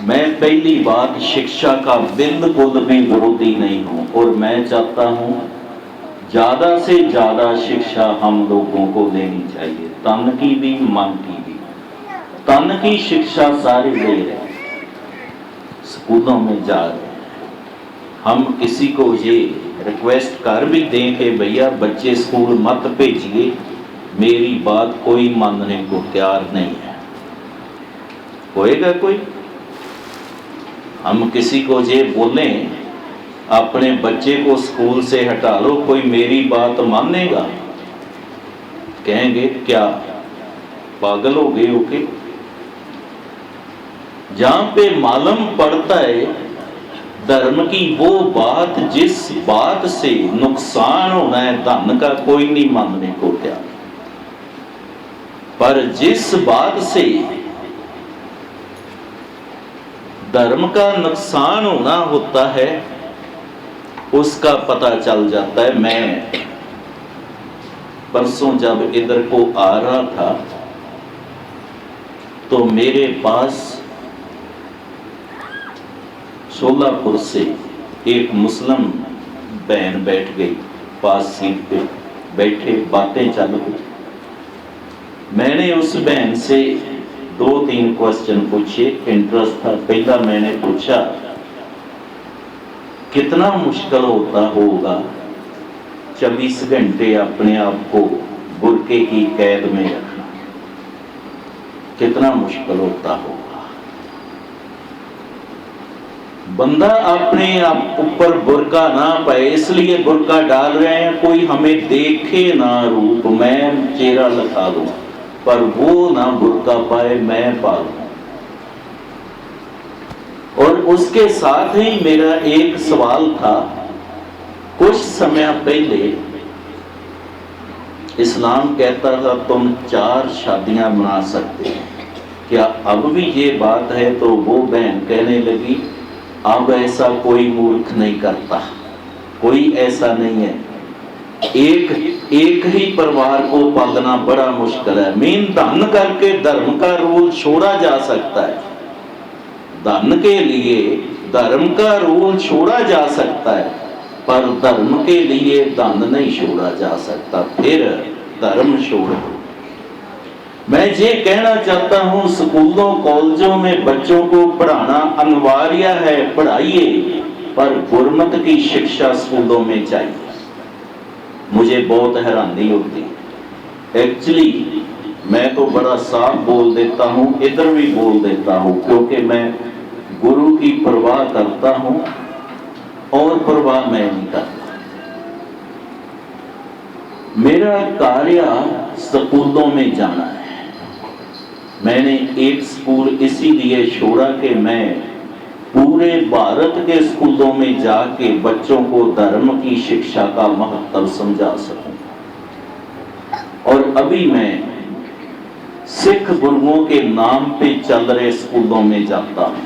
मैं पहली बात शिक्षा का बिल्कुल भी विरोधी नहीं हूं और मैं चाहता हूं ज्यादा से ज्यादा शिक्षा हम लोगों को लेनी चाहिए, तन की भी मन की भी। तन की शिक्षा सारी ले रहे, स्कूलों में जा रहे। हम किसी को ये रिक्वेस्ट कर भी दें कि भैया बच्चे स्कूल मत भेजिए, मेरी बात कोई मानने को तैयार नहीं है। होएगा कोई? हम किसी को ये बोलें अपने बच्चे को स्कूल से हटा लो, कोई मेरी बात मानेगा? कहेंगे क्या पागल हो गए हो के? जहां पे मालूम पड़ता है धर्म की वो बात, जिस बात से नुकसान होना है धन का, कोई नहीं मानने को तैयार। पर जिस बात से धर्म का नुकसान होना होता है उसका पता चल जाता है। मैं परसों जब इधर को आ रहा था तो मेरे पास सोलापुर से एक मुस्लिम बहन बैठ गई, पास सीट पे बैठे, बातें चालू हुई। मैंने उस बहन से 2-3 क्वेश्चन पूछे, इंटरेस्ट था। पहला मैंने पूछा कितना मुश्किल होता होगा 24 घंटे अपने आप को बुर्के की कैद में रखना, कितना मुश्किल होता होगा। बंदा अपने आप ऊपर बुर्का ना पाए इसलिए बुर्का डाल रहे हैं, कोई हमें देखे ना रूप, मैं चेहरा लगा दूं, पर वो ना बुर्का पाए, मैं पा लूं। और उसके साथ ही मेरा एक सवाल था, कुछ समय पहले इस्लाम कहता था तुम 4 शादियां बना सकते हैं, क्या अब भी ये बात है? तो वो बहन कहने लगी अब ऐसा कोई मूर्ख नहीं करता, कोई ऐसा नहीं है, एक ही परिवार को पालना बड़ा मुश्किल है। मेन धन करके धर्म का रूल छोड़ा जा सकता है, धन के लिए धर्म का रूल छोड़ा जा सकता है, पर धर्म के लिए धन नहीं छोड़ा जा सकता, फिर धर्म छोड़ो। मैं ये कहना चाहता हूं स्कूलों कॉलेजों में बच्चों को पढ़ाना अनिवार्य है, पढ़ाइए, पर गुरमत की शिक्षा स्कूलों में चाहिए। मुझे बहुत हैरानी होती है, एक्चुअली मैं तो बड़ा साफ बोल देता हूं, इधर भी बोल देता हूं, क्योंकि मैं गुरु की परवाह करता हूं और परवाह मैं नहीं करता। मेरा कार्य स्कूलों में जाना है। मैंने एक स्कूल इसीलिए छोड़ा कि मैं पूरे भारत के स्कूलों में जाके बच्चों को धर्म की शिक्षा का महत्व समझा सकूं। और अभी मैं सिख गुरुओं के नाम पे चल रहे स्कूलों में जाता हूं,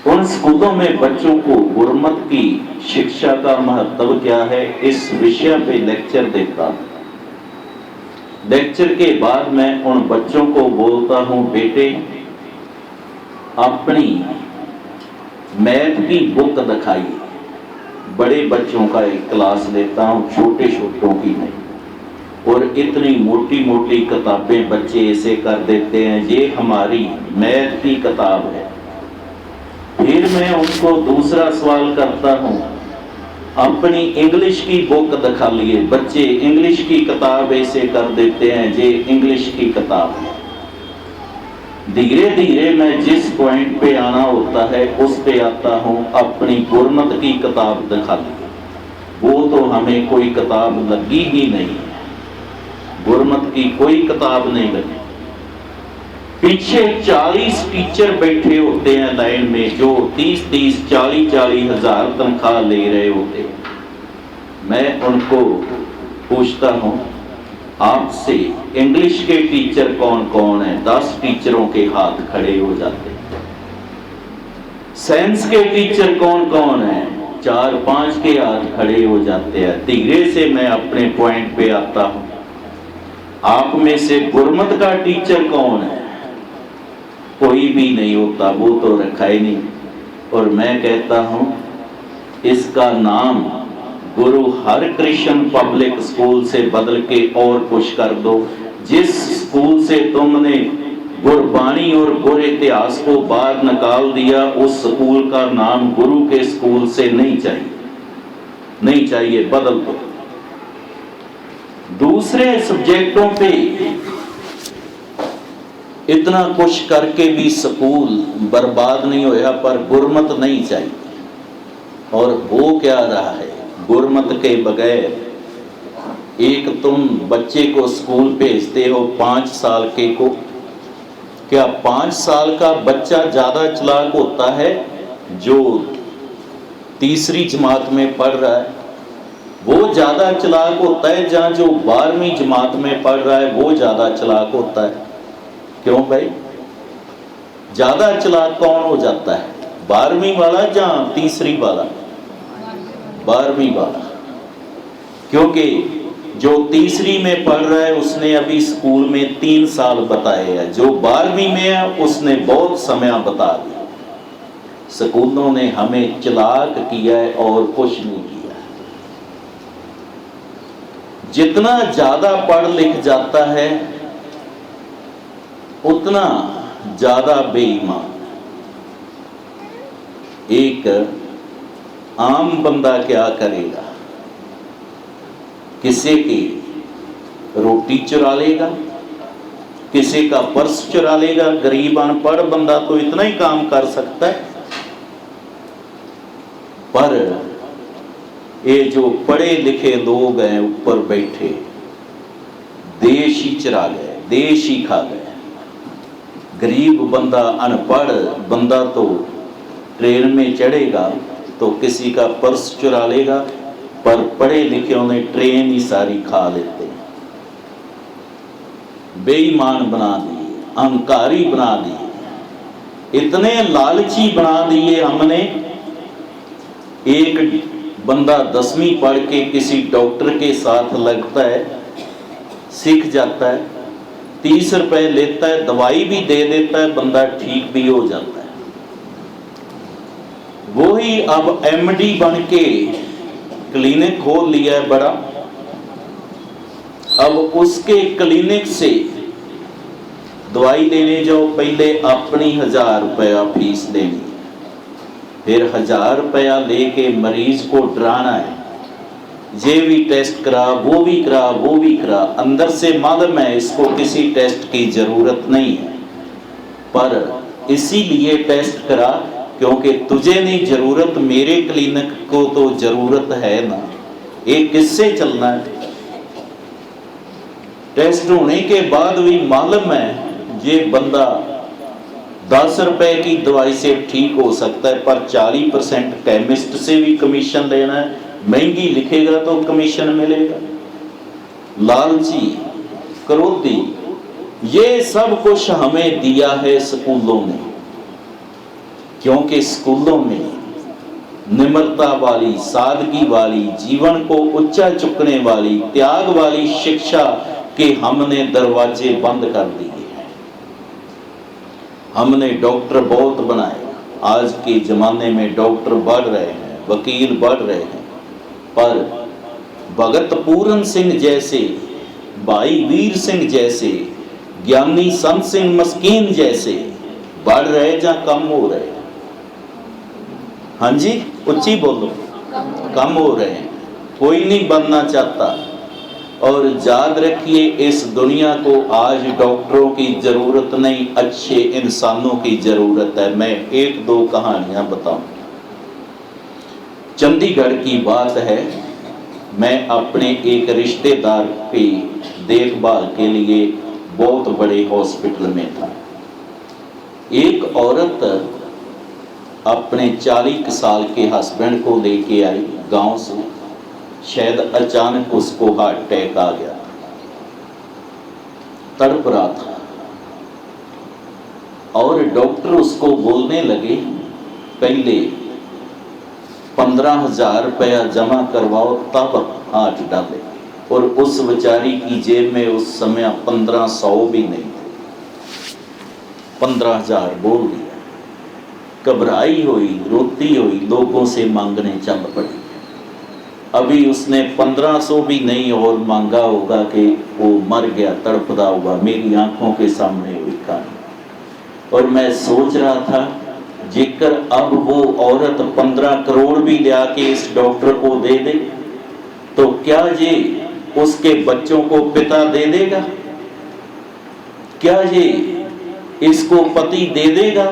उन स्कूलों में बच्चों को गुरमत की शिक्षा का महत्व क्या है इस विषय पे लेक्चर देता हूं। लेक्चर के बाद मैं उन बच्चों को बोलता हूं, बेटे अपनी मैथ की बुक दिखाइए। बड़े बच्चों का एक क्लास लेता हूं, छोटे छोटों की नहीं। और इतनी मोटी मोटी किताबें बच्चे ऐसे कर देते हैं, ये हमारी मैथ की किताब है। फिर मैं उनको दूसरा सवाल करता हूं, अपनी इंग्लिश की बुक दिखा लिए। बच्चे इंग्लिश की किताब ऐसे कर देते हैं, ये इंग्लिश की किताब है। धीरे धीरे मैं जिस पॉइंट पे आना होता है उस पे आता हूं, अपनी गुरमत की किताब दिखा ली। वो तो हमें कोई किताब लगी ही नहीं, गुरमत की कोई किताब नहीं लगी। पीछे 40 टीचर बैठे होते हैं लाइन में, जो 30-30, 40-40 हजार तनख्वाह ले रहे होते हैं। मैं उनको पूछता हूं, आपसे इंग्लिश के टीचर कौन कौन है? 10 टीचरों के हाथ खड़े हो जाते हैं। साइंस के टीचर कौन कौन है? 4-5 के हाथ खड़े हो जाते हैं। धीरे से मैं अपने पॉइंट पे आता हूं, आप में से गुरमत का टीचर कौन है? कोई भी नहीं होता, वो तो रखा ही नहीं। और मैं कहता हूं इसका नाम गुरु हरकृष्ण पब्लिक स्कूल से बदल के और कुछ कर दो। जिस स्कूल से तुमने गुरबाणी और गुर इतिहास को बाहर निकाल दिया, उस स्कूल का नाम गुरु के स्कूल से नहीं चाहिए, नहीं चाहिए, बदल दो। दूसरे सब्जेक्टों पे इतना कुछ करके भी स्कूल बर्बाद नहीं होया, पर गुरमत नहीं चाहिए। और वो क्या रहा है, गुरमत के बगैर एक तुम बच्चे को स्कूल भेजते हो 5 साल के को, क्या 5 साल का बच्चा ज्यादा चालाक होता है जो तीसरी जमात में पढ़ रहा है? वो ज्यादा चालाक होता है जहां जो 12वीं जमात में पढ़ रहा है वो ज्यादा चालाक होता है। क्यों भाई? ज्यादा चालाक कौन हो जाता है, 12वीं वाला या तीसरी वाला? 12वीं वाला, क्योंकि जो तीसरी में पढ़ रहा है उसने अभी स्कूल में 3 साल बताए हैं, जो 12वीं में है उसने बहुत समय बता दिया। स्कूलों ने हमें चालाक किया है और कुछ नहीं किया। जितना ज्यादा पढ़ लिख जाता है उतना ज्यादा बेईमान। एक आम बंदा क्या करेगा, किसी की रोटी चुरा लेगा, किसी का पर्स चुरा लेगा। गरीब अनपढ़ बंदा तो इतना ही काम कर सकता है, पर ये जो पढ़े लिखे लोग हैं ऊपर बैठे, देश ही चरा गए, देश ही खा गए। गरीब बंदा, अनपढ़ बंदा तो ट्रेन में चढ़ेगा तो किसी का पर्स चुरा लेगा, पर पढ़े लिखे ने ट्रेन ही सारी खा लेते हैं। बेईमान बना दिए, अहंकारी बना दिए, इतने लालची बना दिए हमने। एक बंदा 10वीं पढ़ के किसी डॉक्टर के साथ लगता है, सीख जाता है, 30 रुपए लेता है, दवाई भी दे देता है, बंदा ठीक भी हो जाता है। वही अब एमडी बन के क्लिनिक खोल लिया है बड़ा। अब उसके क्लिनिक से दवाई लेने जाओ, पहले अपनी 1000 रुपया फीस देनी, फिर 1000 रुपया लेके मरीज को डराना है, ये भी टेस्ट करा, वो भी करा, वो भी करा। अंदर से मालूम है इसको किसी टेस्ट की जरूरत नहीं है, पर इसीलिए टेस्ट करा क्योंकि तुझे नहीं जरूरत, मेरे क्लिनिक को तो जरूरत है ना। ये किससे चलना है? टेस्ट होने के बाद भी मालूम है ये बंदा 10 रुपए की दवाई से ठीक हो सकता है, पर 40% केमिस्ट से भी कमीशन लेना है, महंगी लिखेगा तो कमीशन मिलेगा। लालची, क्रोधी, ये सब कुछ हमें दिया है स्कूलों ने, क्योंकि स्कूलों में निम्रता वाली, सादगी वाली, जीवन को ऊंचा चुकने वाली, त्याग वाली शिक्षा के हमने दरवाजे बंद कर दिए हैं। हमने डॉक्टर बहुत बनाए, आज के जमाने में डॉक्टर बढ़ रहे हैं, वकील बढ़ रहे हैं, पर भगत पूरन सिंह जैसे, भाई वीर सिंह जैसे, ज्ञानी संत सिंह मस्कीन जैसे बढ़ रहे या कम हो रहे? हाँ जी, उच्ची बोलो। कम हो रहे हैं। कोई नहीं बनना चाहता। और याद रखिए, इस दुनिया को आज डॉक्टरों की जरूरत नहीं, अच्छे इंसानों की जरूरत है। मैं 1-2 कहानियां बताऊं। चंडीगढ़ की बात है, मैं अपने एक रिश्तेदार की देखभाल के लिए बहुत बड़े हॉस्पिटल में था। एक औरत अपने 40 साल के हस्बैंड को लेके आई गांव से। शायद अचानक उसको हार्ट अटैक आ गया, तड़प रहा था, और डॉक्टर उसको बोलने लगे पहले 15,000 रुपया जमा करवाओ तब हाथ डाले। और उस बेचारी की जेब में उस समय 1500 भी नहीं थे। 15,000 बोल दिया। घबराई हुई, रोती हुई, लोगों से मांगने चल पड़ी। अभी उसने 1500 भी नहीं और मांगा होगा कि वो मर गया, तड़पदा होगा। मेरी आंखों के सामने हुई कहानी। और मैं सोच रहा था, जेकर अब वो औरत 15 करोड़ भी लिया के इस डॉक्टर को दे दे तो क्या ये उसके बच्चों को पिता दे देगा? क्या ये इसको पति दे देगा?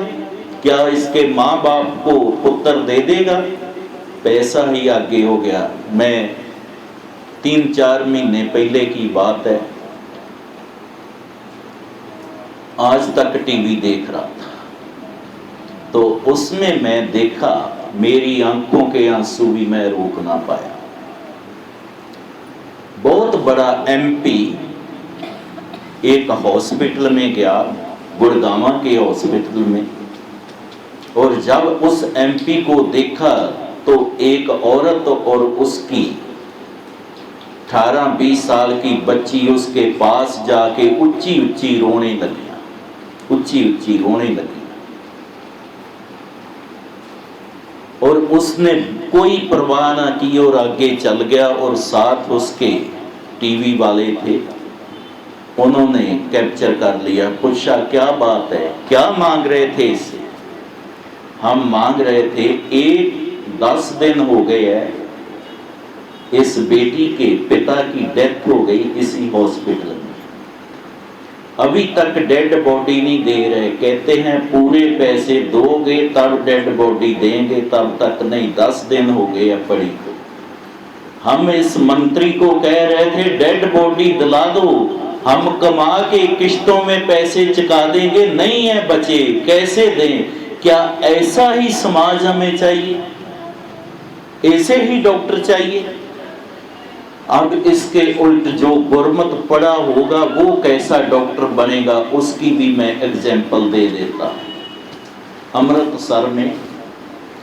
क्या इसके माँ बाप को पुत्र दे देगा? पैसा ही आगे हो गया। मैं 3-4 महीने पहले की बात है, आज तक टीवी देख रहा था, तो उसमें मैं देखा, मेरी आंखों के आंसू भी मैं रोक ना पाया। बहुत बड़ा एमपी एक हॉस्पिटल में गया, गुड़गांव के हॉस्पिटल में, और जब उस एमपी को देखा तो एक औरत और उसकी 18-20 साल की बच्ची उसके पास जाके ऊंची ऊंची रोने लगी, ऊंची ऊंची रोने लगी। और उसने कोई परवाह ना की और आगे चल गया। और साथ उसके टीवी वाले थे, उन्होंने कैप्चर कर लिया। पूछा, क्या बात है, क्या मांग रहे थे इससे? हम मांग रहे थे, 10 दिन हो गए है इस बेटी के पिता की डेथ हो गई इसी हॉस्पिटल में। अभी तक डेड बॉडी नहीं दे रहे। कहते हैं पूरे पैसे दोगे तब डेड बॉडी देंगे, तब तक नहीं। 10 दिन हो गए अब पड़ी को। हम इस मंत्री को कह रहे थे डेड बॉडी दिला दो, हम कमा के किश्तों में पैसे चुका देंगे, नहीं है बचे, कैसे दें? क्या ऐसा ही समाज हमें चाहिए? ऐसे ही डॉक्टर चाहिए? अब इसके उल्ट जो गुरमत पड़ा होगा वो कैसा डॉक्टर बनेगा, उसकी भी मैं एग्जाम्पल दे देता। अमृतसर में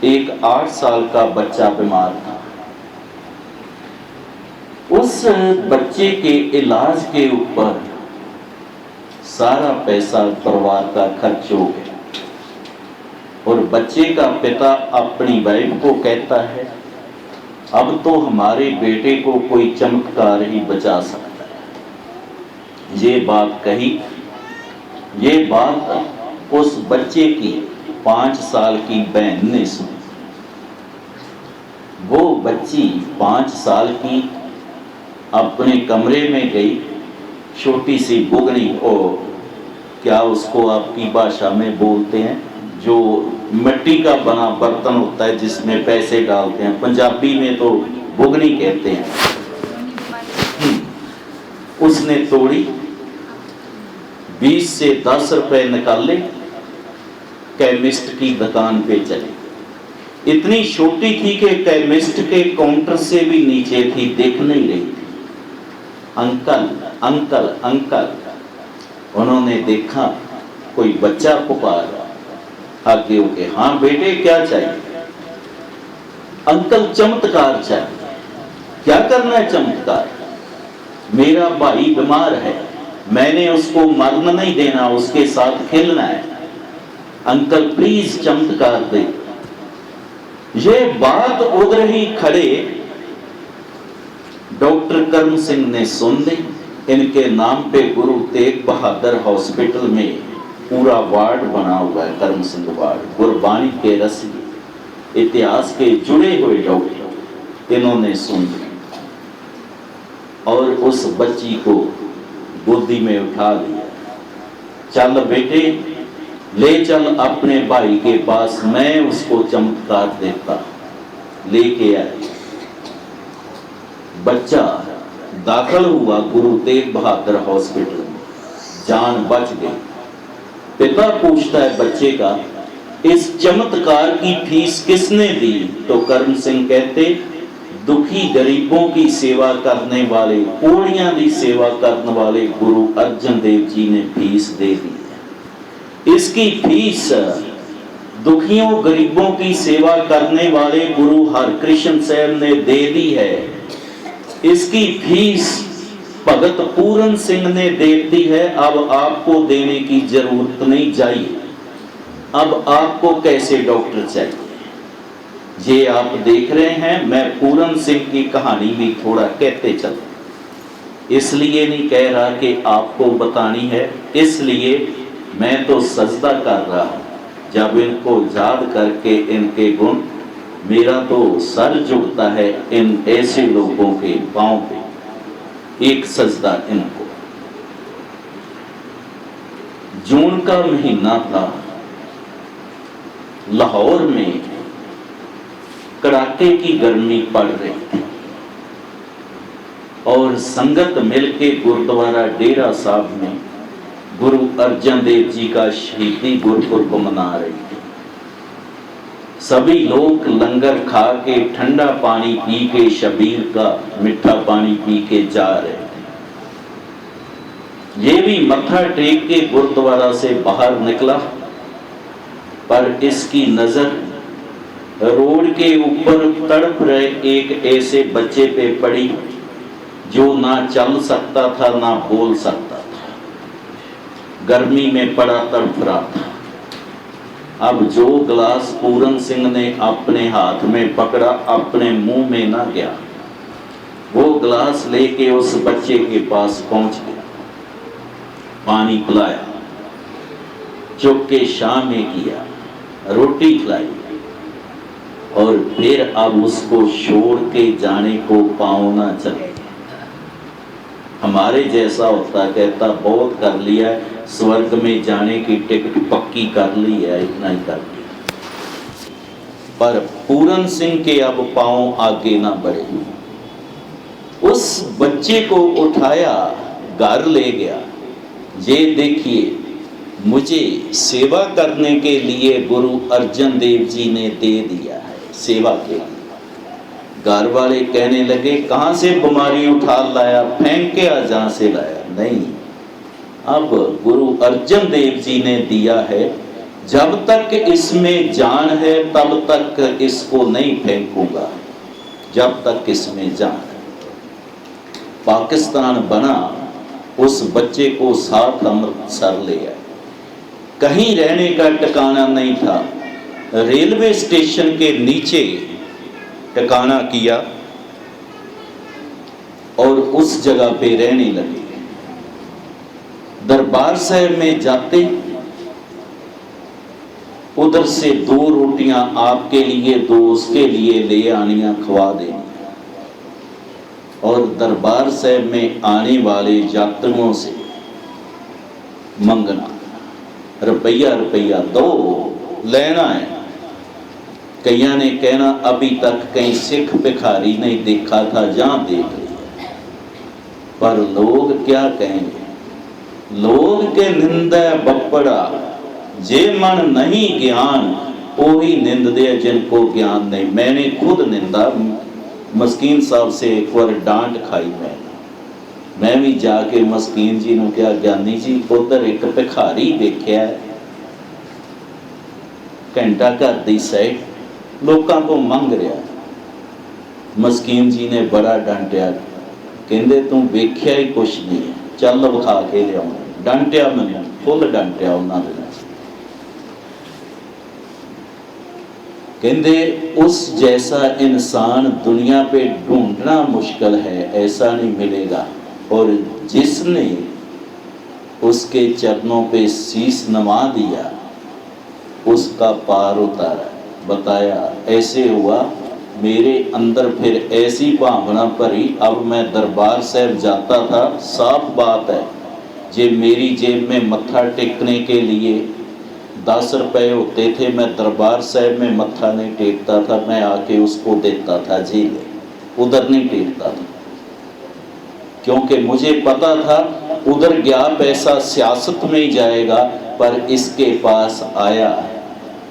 एक 8 साल का बच्चा बीमार था। उस बच्चे के इलाज के ऊपर सारा पैसा परिवार का खर्च हो गया और बच्चे का पिता अपनी वाइफ को कहता है अब तो हमारे बेटे को कोई चमत्कार ही बचा सकता है। ये बात कही, ये बात उस बच्चे की 5 साल की बहन ने सुनी। वो बच्ची 5 साल की अपने कमरे में गई, छोटी सी बुगनी, और क्या उसको आपकी भाषा में बोलते हैं, जो मिट्टी का बना बर्तन होता है जिसमें पैसे डालते हैं, पंजाबी में तो बुगनी कहते हैं। उसने तोड़ी, 20 से 10 रुपए निकाले, केमिस्ट की दुकान पे चले। इतनी छोटी थी कि केमिस्ट के काउंटर से भी नीचे थी, देख नहीं रही थी। अंकल अंकल अंकल, उन्होंने देखा कोई बच्चा पुकार, आगे होके हाँ बेटे क्या चाहिए? अंकल चमत्कार चाहिए। क्या करना है चमत्कार? मेरा भाई बीमार है, मैंने उसको मरने नहीं देना, उसके साथ खेलना है। अंकल प्लीज चमत्कार दे। ये बात उधर ही खड़े डॉक्टर कर्म सिंह ने सुन ली। इनके नाम पे गुरु तेग बहादुर हॉस्पिटल में पूरा वार्ड बना हुआ है, कर्म सिंह वार्ड। गुरबाणी के रसी इतिहास के जुड़े हुए डॉक्टर इन्होंने सुन लिया और उस बच्ची को गोदी में उठा लिया। चल बेटे ले चल अपने भाई के पास, मैं उसको चमत्कार देता। लेके आए, बच्चा दाखिल हुआ गुरु तेग बहादुर हॉस्पिटल में, जान बच गई। पिता पूछता है बच्चे का, इस चमत्कार की फीस किसने दी? तो कर्म सिंह कहते दुखी गरीबों की सेवा करने वाले, कोड़ियां की सेवा करने वाले गुरु अर्जन देव जी ने फीस दे दी है। इसकी फीस दुखियों गरीबों की सेवा करने वाले गुरु हरकृष्ण साहब ने दे दी है। इसकी फीस भगत पूरन सिंह ने दे दी है, अब आपको देने की जरूरत नहीं चाहिए। अब आपको कैसे डॉक्टर चाहिए? ये आप देख रहे हैं, मैं पूरन सिंह की कहानी भी थोड़ा कहते चलूं, इसलिए नहीं कह रहा कि आपको बतानी है, इसलिए मैं तो सजदा कर रहा हूं जब इनको याद करके इनके गुण, मेरा तो सर झुकता है इन ऐसे लोगों के पांव पे। एक सजदा इनको। जून का महीना था, लाहौर में कड़ाके की गर्मी पड़ रही थी और संगत मिलके गुरुद्वारा डेरा साहब में गुरु अर्जन देव जी का शहीदी गुरपुरब मना रही थी। सभी लोग लंगर खा के, ठंडा पानी पी के, शबीर का मीठा पानी पी के जा रहे थे। ये भी मत्था टेक के गुरुद्वारा से बाहर निकला, पर इसकी नजर रोड के ऊपर तड़प रहे एक ऐसे बच्चे पे पड़ी जो ना चल सकता था ना बोल सकता था, गर्मी में पड़ा तड़प रहा था। अब जो गिलास पूरन सिंह ने अपने हाथ में पकड़ा अपने मुंह में ना गया, वो गिलास लेके उस बच्चे के पास पहुंच गया, पानी पिलाया, चुप के शाम में किया, रोटी खिलाई और फिर अब उसको छोड़ के जाने को पाँव ना चले। हमारे जैसा होता, कहता बहुत कर लिया, स्वर्ग में जाने की टिकट पक्की कर ली है, इतना ही कर लिया। पर पूरन सिंह के अब पांव आगे ना बढ़े। उस बच्चे को उठाया, घर ले गया। ये देखिए, मुझे सेवा करने के लिए गुरु अर्जन देव जी ने दे दिया है, सेवा के लिए। घर वाले कहने लगे, कहाँ से बीमारी उठा लाया, फेंक के आ जहाँ से लाया। नहीं, अब गुरु अर्जन देव जी ने दिया है, जब तक इसमें जान है तब तक इसको नहीं फेंकूंगा, जब तक इसमें जान है। पाकिस्तान बना, उस बच्चे को साथ अमृतसर ले आए। कहीं रहने का ठिकाना नहीं था, रेलवे स्टेशन के नीचे ठिकाना किया और उस जगह पे रहने लगे। दरबार साहब में जाते, उधर से 2 रोटियां आपके लिए, 2 उसके लिए ले आनियां, खवा देनी। और दरबार साहब में आने वाले यात्रियों से मंगना, रुपया रुपया दो, लेना है। कईयां ने कहना, अभी तक कहीं सिख भिखारी नहीं देखा था, जहां देख लिया। पर लोग क्या कहेंगे? लोग के निंदा बपड़ा, जे मन नहीं ज्ञान वही निंद दे जिनको ज्ञान नहीं। मैंने खुद निंदा, मस्कीन साहब से एक बार डांट खाई मैं भी जाके मस्कीन जी ने कहा, ज्ञानी जी उधर एक भिखारी देखिया घंटा घर दी साइड, लोगों को मंग रहा। मस्कीन जी ने बड़ा डांटिया, कहते तू वेख्या ही कुछ नहीं है, चल विखा के लिया। डांटिया मैंने, फुल डांटिया उन्होंने। कहते उस जैसा इंसान दुनिया पे ढूंढना मुश्किल है, ऐसा नहीं मिलेगा। और जिसने उसके चरणों पे शीश नवा दिया, उसका पार उतारा। बताया ऐसे हुआ, मेरे अंदर फिर ऐसी भावना भरी। अब मैं दरबार साहब जाता था, साफ बात है, जे मेरी जेब में मत्था टेकने के लिए 10 रुपए होते थे, मैं दरबार साहब में मत्था नहीं टेकता था, मैं आके उसको देता था जेल, उधर नहीं टेकता था। क्योंकि मुझे पता था उधर गया पैसा सियासत में ही जाएगा, पर इसके पास आया,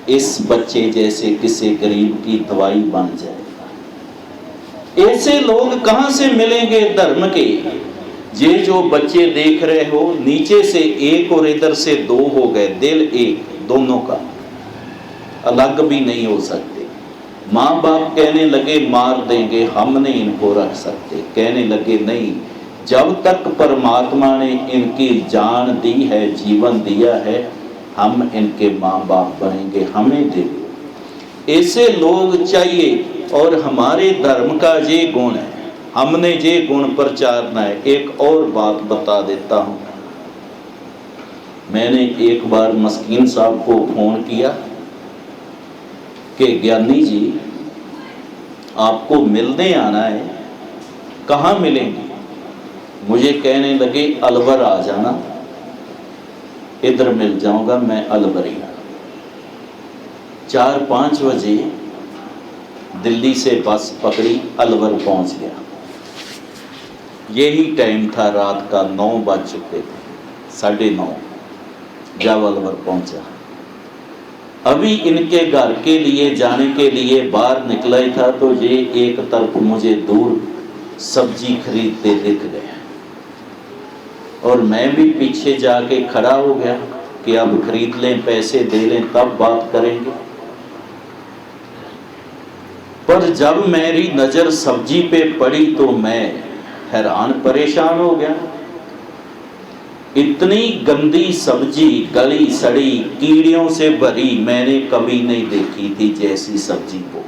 इस बच्चे जैसे किसी गरीब की दवाई बन जाएगा। ऐसे लोग कहाँ से मिलेंगे धर्म के? ये जो बच्चे देख रहे हो, नीचे से 1 और इधर से 2 हो गए, दिल एक, दोनों का अलग भी नहीं हो सकते। माँ बाप कहने लगे मार देंगे, हम नहीं इनको रख सकते। कहने लगे नहीं, जब तक परमात्मा ने इनकी जान दी है, जीवन दिया है, हम इनके माँ बाप बनेंगे, हमें दे। ऐसे लोग चाहिए। और हमारे धर्म का ये गुण है, हमने ये गुण प्रचारना है। एक और बात बता देता हूँ, मैंने एक बार मस्कीन साहब को फोन किया कि ज्ञानी जी आपको मिलने आना है, कहाँ मिलेंगे? मुझे कहने लगे अलवर आ जाना, इधर मिल जाऊंगा मैं अलवरी। 4-5 बजे दिल्ली से बस पकड़ी, अलवर पहुंच गया। यही टाइम था, रात का 9 बज चुके थे, 9:30 जब अलवर पहुंचा। अभी इनके घर के लिए जाने के लिए बाहर निकला ही था, तो ये एक तरफ मुझे दूर सब्जी खरीदते दिख गए और मैं भी पीछे जाके खड़ा हो गया कि अब खरीद लें, पैसे दे लें, तब बात करेंगे। पर जब मेरी नज़र सब्जी पे पड़ी तो मैं हैरान परेशान हो गया। इतनी गंदी सब्जी, गली सड़ी, कीड़ियों से भरी, मैंने कभी नहीं देखी थी जैसी सब्जी को।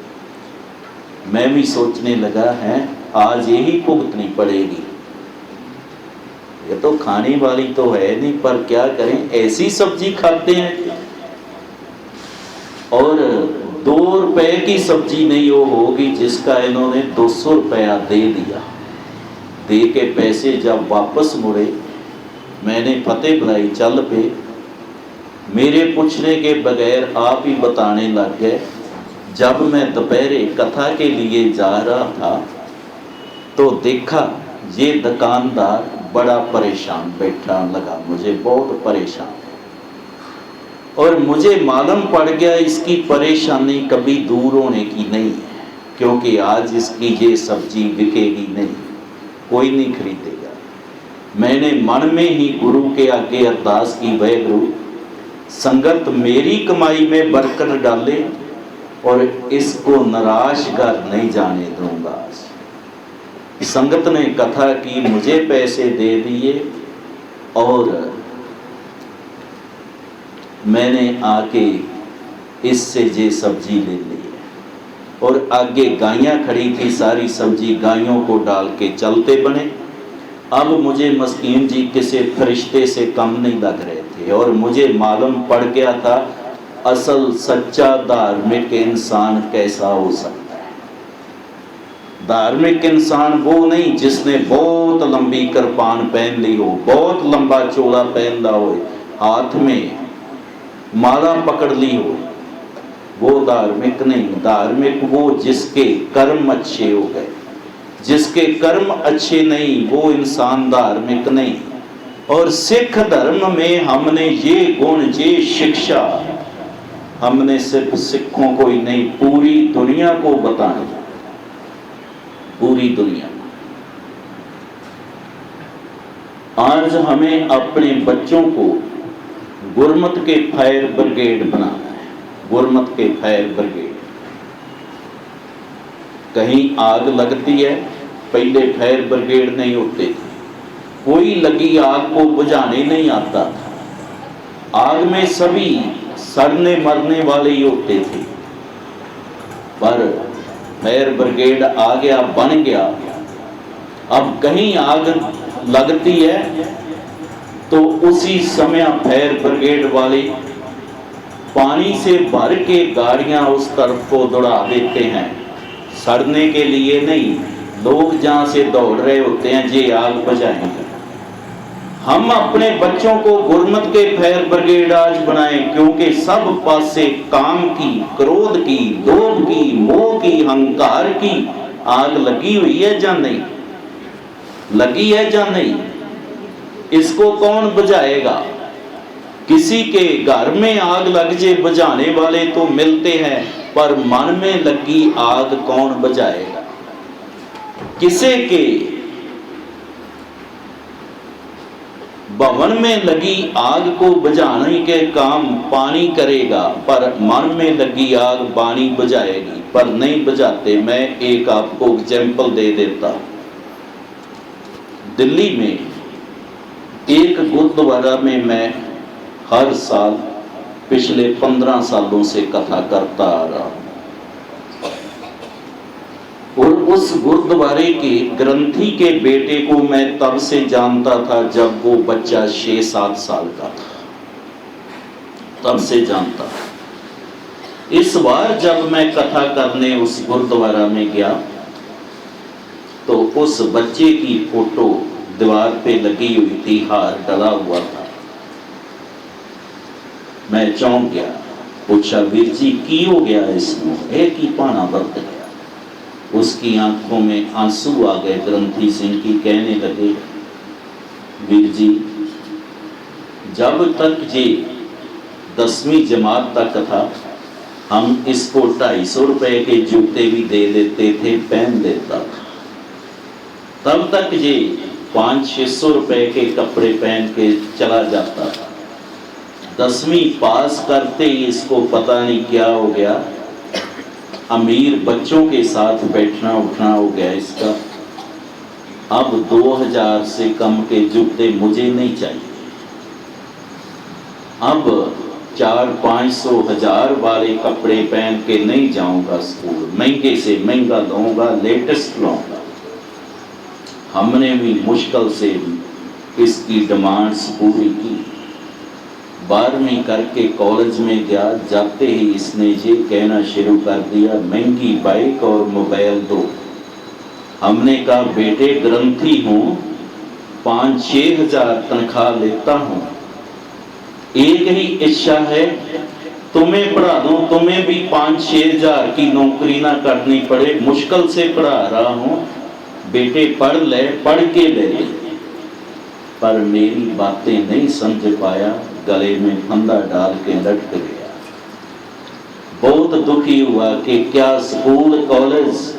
मैं भी सोचने लगा है आज यही भुगतनी पड़ेगी। ये तो खाने वाली तो है नहीं, पर क्या करें, ऐसी सब्जी खाते हैं। और 2 रुपए की सब्जी नहीं वो होगी जिसका इन्होंने 200 रुपया दे दिया। दे के पैसे जब वापस मुड़े, मैंने फतेह बुलाई, चल पे। मेरे पूछने के बगैर आप ही बताने लग गए। जब मैं दोपहरे कथा के लिए जा रहा था तो देखा ये दुकानदार बड़ा परेशान बैठा लगा, मुझे बहुत परेशान। और मुझे मालूम पड़ गया इसकी परेशानी कभी दूर होने की नहीं है, क्योंकि आज इसकी ये सब्जी बिकेगी नहीं, कोई नहीं खरीदेगा। मैंने मन में ही गुरु के आगे अरदास की, वह गुरु संगत मेरी कमाई में बरकत डाले और इसको निराश कर नहीं जाने दूंगा। संगत ने कथा की, मुझे पैसे दे दिए और मैंने आके इससे ये सब्जी ले ली और आगे गायें खड़ी थी, सारी सब्जी गायों को डाल के चलते बने। अब मुझे मस्कीन जी किसी फरिश्ते से कम नहीं लग रहे थे और मुझे मालूम पड़ गया था असल सच्चा धार्मिक इंसान कैसा हो सकता है। धार्मिक इंसान वो नहीं जिसने बहुत लंबी कृपान पहन ली हो, बहुत लंबा चोला पहन लिया हो, हाथ में माला पकड़ ली हो, वो धार्मिक नहीं। धार्मिक वो जिसके कर्म अच्छे हो गए, जिसके कर्म अच्छे नहीं वो इंसान धार्मिक नहीं। और सिख धर्म में हमने ये गुण, ये शिक्षा हमने सिर्फ सिखों को ही नहीं पूरी दुनिया को बताना, पूरी दुनिया। आज हमें अपने बच्चों को गुरमत के फायर ब्रिगेड बनाना है, गुरमत के फायर ब्रिगेड। कहीं आग लगती है, पहले फायर ब्रिगेड नहीं होते थे, कोई लगी आग को बुझाने नहीं आता था। आग में सभी सड़ने मरने वाले ही होते थे, पर फायर ब्रिगेड आ गया, बन गया। अब कहीं आग लगती है तो उसी समय फायर ब्रिगेड वाले पानी से भर के गाड़ियां उस तरफ को दौड़ा देते हैं, सड़ने के लिए नहीं। लोग जहां से दौड़ रहे होते हैं ये आग बुझाएंगे। हम अपने बच्चों को गुरमत के फायर ब्रिगेड आज बनाएं, क्योंकि सब पासे काम की, क्रोध की, लोभ की, मोह की, अहंकार की आग लगी हुई है या नहीं, लगी है या नहीं, इसको कौन बुझाएगा। किसी के घर में आग लग जाए बुझाने वाले तो मिलते हैं, पर मन में लगी आग कौन बुझाएगा। किसी के भवन में लगी आग को बुझाने के काम पानी करेगा, पर मन में लगी आग पानी बुझाएगी, पर नहीं बुझाते। मैं एक आपको एग्जाम्पल दे देता। दिल्ली में एक गुरुद्वारा में मैं हर साल पिछले 15 सालों से कथा करता आ रहा हूं और उस गुरुद्वारे के ग्रंथी के बेटे को मैं तब से जानता था जब वो बच्चा 6-7 साल का था, तब से जानता। इस बार जब मैं कथा करने उस गुरुद्वारा में गया तो उस बच्चे की फोटो दीवार पे लगी हुई थी, हार डला हुआ था। मैं चौंक गया, पूछा वीर जी की हो गया इसमें, एक ही पाना बरत गया। उसकी आंखों में आंसू आ गए। ग्रंथी सिंह की कहने लगे, वीर जी जब तक ये 10वीं जमात तक था हम इसको 250 रुपए के जूते भी दे देते थे, पहन देता था। तब तक ये 500-600 रुपए के कपड़े पहन के चला जाता था। 10वीं पास करते ही इसको पता नहीं क्या हो गया, अमीर बच्चों के साथ बैठना उठना हो गया इसका। अब 2000 से कम के जूते मुझे नहीं चाहिए। अब 400-500 1000 वाले कपड़े पहन के नहीं जाऊंगा स्कूल, महंगे से महंगा लूंगा, लेटेस्ट लूंगा। हमने भी मुश्किल से इसकी डिमांड्स पूरी की। 12वीं करके कॉलेज में गया, जाते ही इसने ये कहना शुरू कर दिया, महंगी बाइक और मोबाइल दो। हमने कहा बेटे ग्रंथी हूँ, 5-6 हजार तनख्वाह लेता हूँ, एक ही इच्छा है तुम्हें पढ़ा दूं, तुम्हें भी 5-6 हजार की नौकरी ना करनी पड़े, मुश्किल से पढ़ा रहा हूँ, बेटे पढ़ ले, पढ़ के ले ले। पर मेरी बातें नहीं समझ पाया, गले में फंदा डाल के लटक गया। बहुत दुखी हुआ कि क्या स्कूल कॉलेज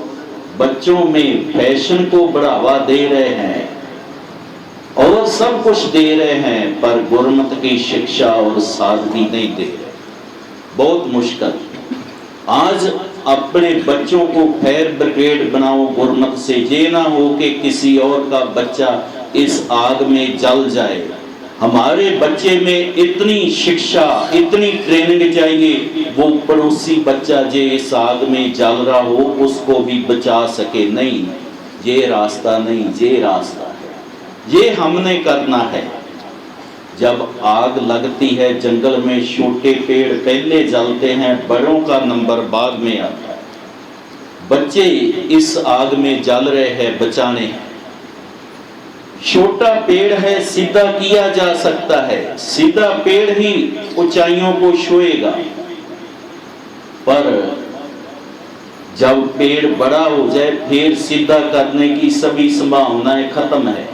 बच्चों में फैशन को बढ़ावा दे रहे हैं और सब कुछ दे रहे हैं, पर गुरमत की शिक्षा और सादगी नहीं दे रहे। बहुत मुश्किल। आज अपने बच्चों को फायर ब्रिगेड बनाओ गुरमत से, ये ना हो कि किसी और का बच्चा इस आग में जल जाए। हमारे बच्चे में इतनी शिक्षा, इतनी ट्रेनिंग चाहिए, वो पड़ोसी बच्चा जो इस आग में जल रहा हो उसको भी बचा सके। नहीं, ये रास्ता नहीं, ये रास्ता है, ये हमने करना है। जब आग लगती है जंगल में, छोटे पेड़ पहले जलते हैं, बड़ों का नंबर बाद में आता है। बच्चे इस आग में जल रहे हैं, बचाने। छोटा पेड़ है, सीधा किया जा सकता है, सीधा पेड़ ही ऊंचाइयों को छुएगा, पर जब पेड़ बड़ा हो जाए फिर सीधा करने की सभी संभावनाएं खत्म है।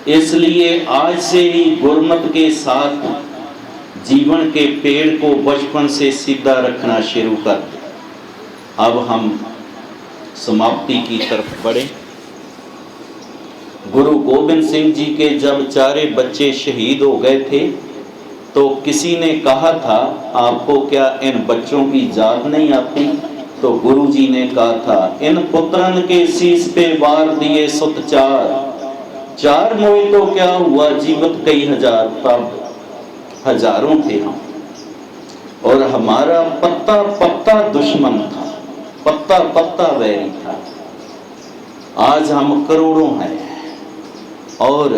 इसलिए आज से ही गुरमत के साथ जीवन के पेड़ को बचपन से सीधा रखना शुरू कर दें। अब हम समाप्ति की तरफ बढ़े। गुरु गोबिंद सिंह जी के जब 4 बच्चे शहीद हो गए थे तो किसी ने कहा था, आपको क्या इन बच्चों की याद नहीं आती? तो गुरु जी ने कहा था, इन पुत्रन के शीश पे वार दिए सुत 4 मोए तो क्या हुआ, जीवित कई हजार, तब हजारों थे हम। और हमारा पत्ता पत्ता दुश्मन था, पत्ता पत्ता वैरी था। आज हम करोड़ों हैं और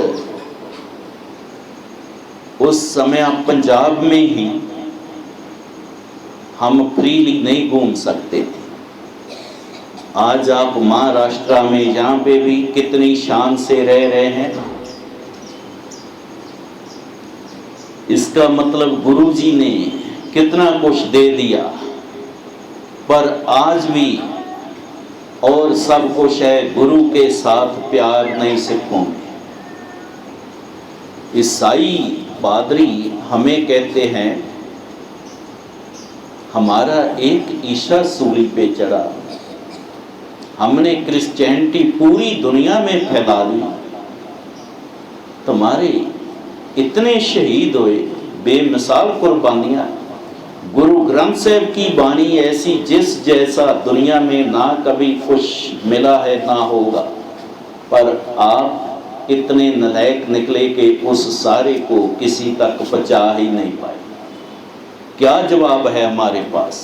उस समय पंजाब में ही हम फ्रीली नहीं घूम सकते थे। आज आप महाराष्ट्र में यहाँ पे भी कितनी शान से रह रहे हैं। इसका मतलब गुरुजी ने कितना कुछ दे दिया, पर आज भी और सब कुछ है, गुरु के साथ प्यार नहीं सिखोगे। ईसाई पादरी हमें कहते हैं, हमारा एक ईसा सूली पे चढ़ा, हमने क्रिश्चियनिटी पूरी दुनिया में फैला दी, तुम्हारे इतने शहीद हुए, बेमिसाल कुर्बानियां। गुरु ग्रंथ साहिब की वाणी ऐसी जिस जैसा दुनिया में ना कभी कुछ मिला है ना होगा, पर आप इतने नालायक निकले कि उस सारे को किसी तक पहुंचा ही नहीं पाए। क्या जवाब है हमारे पास?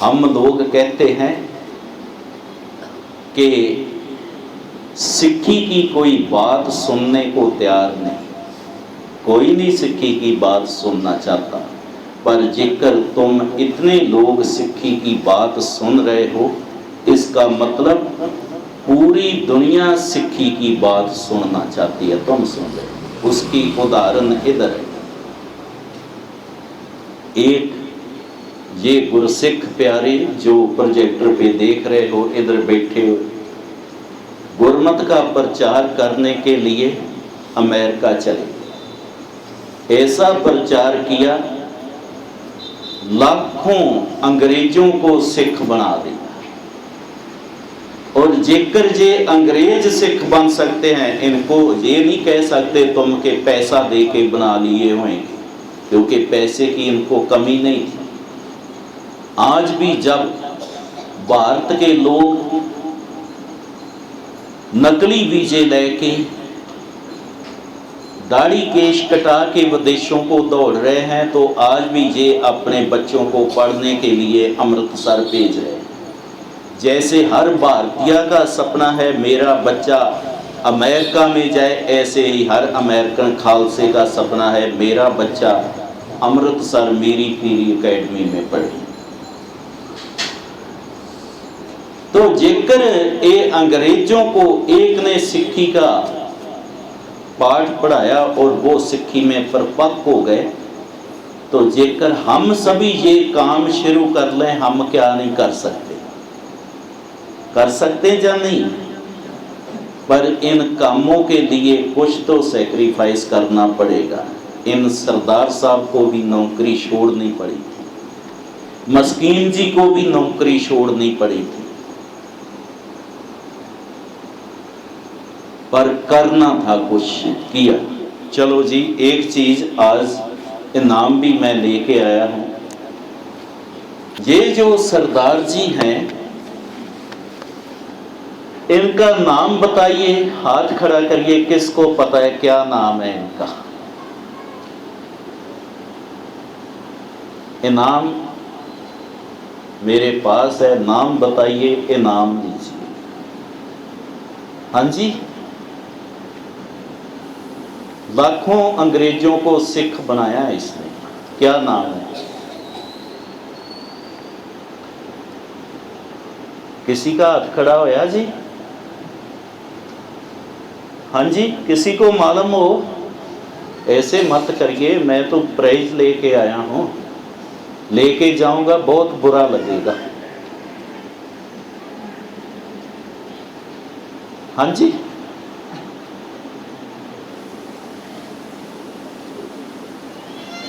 हम लोग कहते हैं कि सिक्खी की कोई बात सुनने को तैयार नहीं, कोई नहीं सिक्खी की बात सुनना चाहता, पर जेकर तुम इतने लोग सिक्खी की बात सुन रहे हो, इसका मतलब पूरी दुनिया सिक्खी की बात सुनना चाहती है, तुम सुन रहे हो। उसकी उदाहरण इधर है। एक ये गुरसिख प्यारे जो प्रोजेक्टर पे देख रहे हो, इधर बैठे हो, गुरमत का प्रचार करने के लिए अमेरिका चले। ऐसा प्रचार किया, लाखों अंग्रेजों को सिख बना दिया। और जेकर जे अंग्रेज सिख बन सकते हैं, इनको ये नहीं कह सकते तुम के पैसा दे के बना लिए हुए, क्योंकि पैसे की इनको कमी नहीं थी। आज भी जब भारत के लोग नकली वीजे लेके दाढ़ी केश कटा के विदेशों को दौड़ रहे हैं, तो आज भी ये अपने बच्चों को पढ़ने के लिए अमृतसर भेज रहे हैं। जैसे हर भारतीय का सपना है मेरा बच्चा अमेरिका में जाए, ऐसे ही हर अमेरिकन खालसे का सपना है मेरा बच्चा अमृतसर मीरी पीरी एकेडमी में पढ़े। तो जेकर ये अंग्रेजों को एक ने सिक्खी का पाठ पढ़ाया और वो सिक्खी में परिपक्व हो गए, तो जेकर हम सभी ये काम शुरू कर लें, हम क्या नहीं कर सकते? कर सकते या नहीं? पर इन कामों के लिए कुछ तो सैक्रिफाइस करना पड़ेगा। इन सरदार साहब को भी नौकरी छोड़नी पड़ी थी, मस्कीन जी को भी नौकरी छोड़नी पड़ी थी, पर करना था, कुछ किया। चलो जी, एक चीज आज इनाम भी मैं लेके आया हूं। ये जो सरदार जी हैं, इनका नाम बताइए, हाथ खड़ा करिए, किसको पता है क्या नाम है इनका? इनाम मेरे पास है, नाम बताइए, इनाम लीजिए। हाँ जी, लाखों अंग्रेजों को सिख बनाया है इसने, क्या नाम है? किसी का हाथ खड़ा होया जी? हाँ जी, किसी को मालूम हो? ऐसे मत करिए, मैं तो प्राइज लेके आया हूं, लेके जाऊंगा, बहुत बुरा लगेगा। हाँ जी,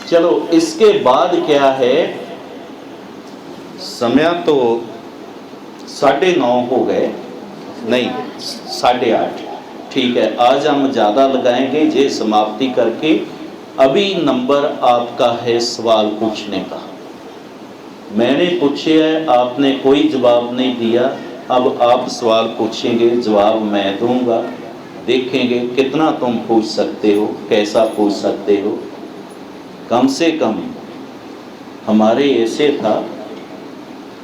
चलो इसके बाद क्या है, समय तो 9:30 हो गए, नहीं 8:30, ठीक है। आज हम ज़्यादा लगाएंगे, ये समाप्ति करके अभी नंबर आपका है सवाल पूछने का। मैंने पूछे है, आपने कोई जवाब नहीं दिया, अब आप सवाल पूछेंगे, जवाब मैं दूंगा, देखेंगे कितना तुम पूछ सकते हो, कैसा पूछ सकते हो। कम से कम हमारे ऐसे था,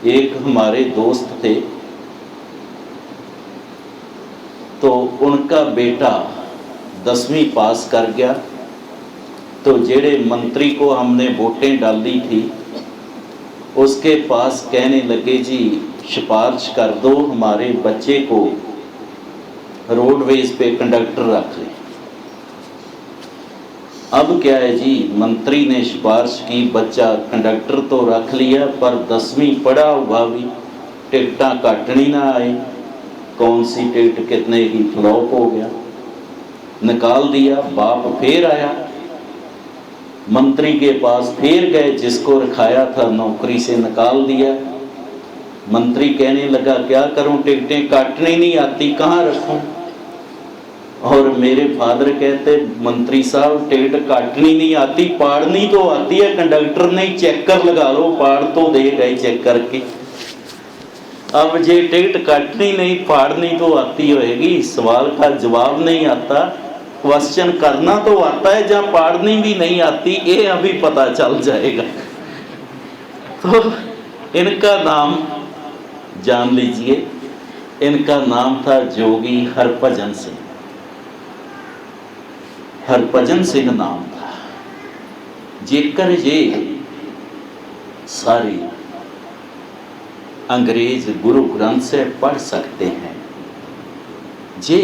एक हमारे दोस्त थे, तो उनका बेटा 10वीं पास कर गया, तो जेड़े मंत्री को हमने वोटें डाली थी, उसके पास कहने लगे जी सिफारिश कर दो, हमारे बच्चे को रोडवेज पे कंडक्टर रख ले। अब क्या है जी, मंत्री ने सिफारिश की, बच्चा कंडक्टर तो रख लिया, पर 10वीं पढ़ा हुआ भी टिकटा काटनी ना आए, कौन सी टिकट कितने की फ्लॉप हो गया, निकाल दिया। बाप फिर आया, मंत्री के पास फिर गए, जिसको रखाया था नौकरी से निकाल दिया। मंत्री कहने लगा क्या करूं, टिकटें काटनी नहीं आती, कहाँ रखूं? और मेरे फादर कहते, मंत्री साहब टिकट काटनी नहीं आती, पाड़नी तो आती है, कंडक्टर ने चेकर लगा लो, पाड़ तो देगा ही चेक करके। अब जे टिकट काटनी नहीं, फाड़नी तो आती होएगी, सवाल का जवाब नहीं आता, क्वेश्चन करना तो आता है, जहाँ पाड़नी भी नहीं आती, ये अभी पता चल जाएगा। तो इनका नाम जान लीजिए, इनका नाम था जोगी हरभजन सिंह। हरभजन सिंह नाम था। जेकर ये सारी अंग्रेज गुरु ग्रंथ से पढ़ सकते हैं, जे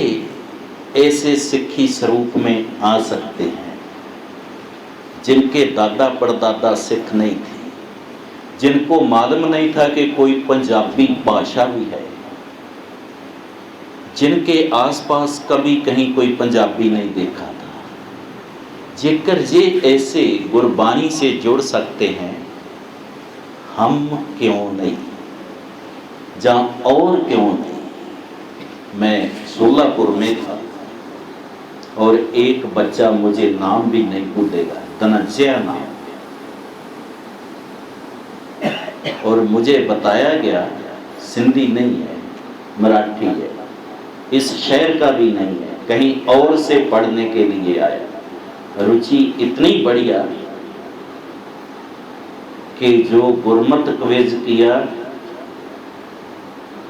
ऐसे सिक्खी स्वरूप में आ सकते हैं, जिनके दादा परदादा सिख नहीं थे, जिनको मालूम नहीं था कि कोई पंजाबी भाषा भी है, जिनके आसपास कभी कहीं कोई पंजाबी नहीं देखा था, जेकर ये ऐसे गुरबानी से जुड़ सकते हैं, हम क्यों नहीं, जहाँ और क्यों नहीं। मैं सोलापुर में था और एक बच्चा, मुझे नाम भी नहीं भूलेगा, धनंजय नाम, और मुझे बताया गया सिंधी नहीं है, मराठी है, इस शहर का भी नहीं है, कहीं और से पढ़ने के लिए आया। रुचि इतनी बढ़िया कि जो गुरमत क्विज किया,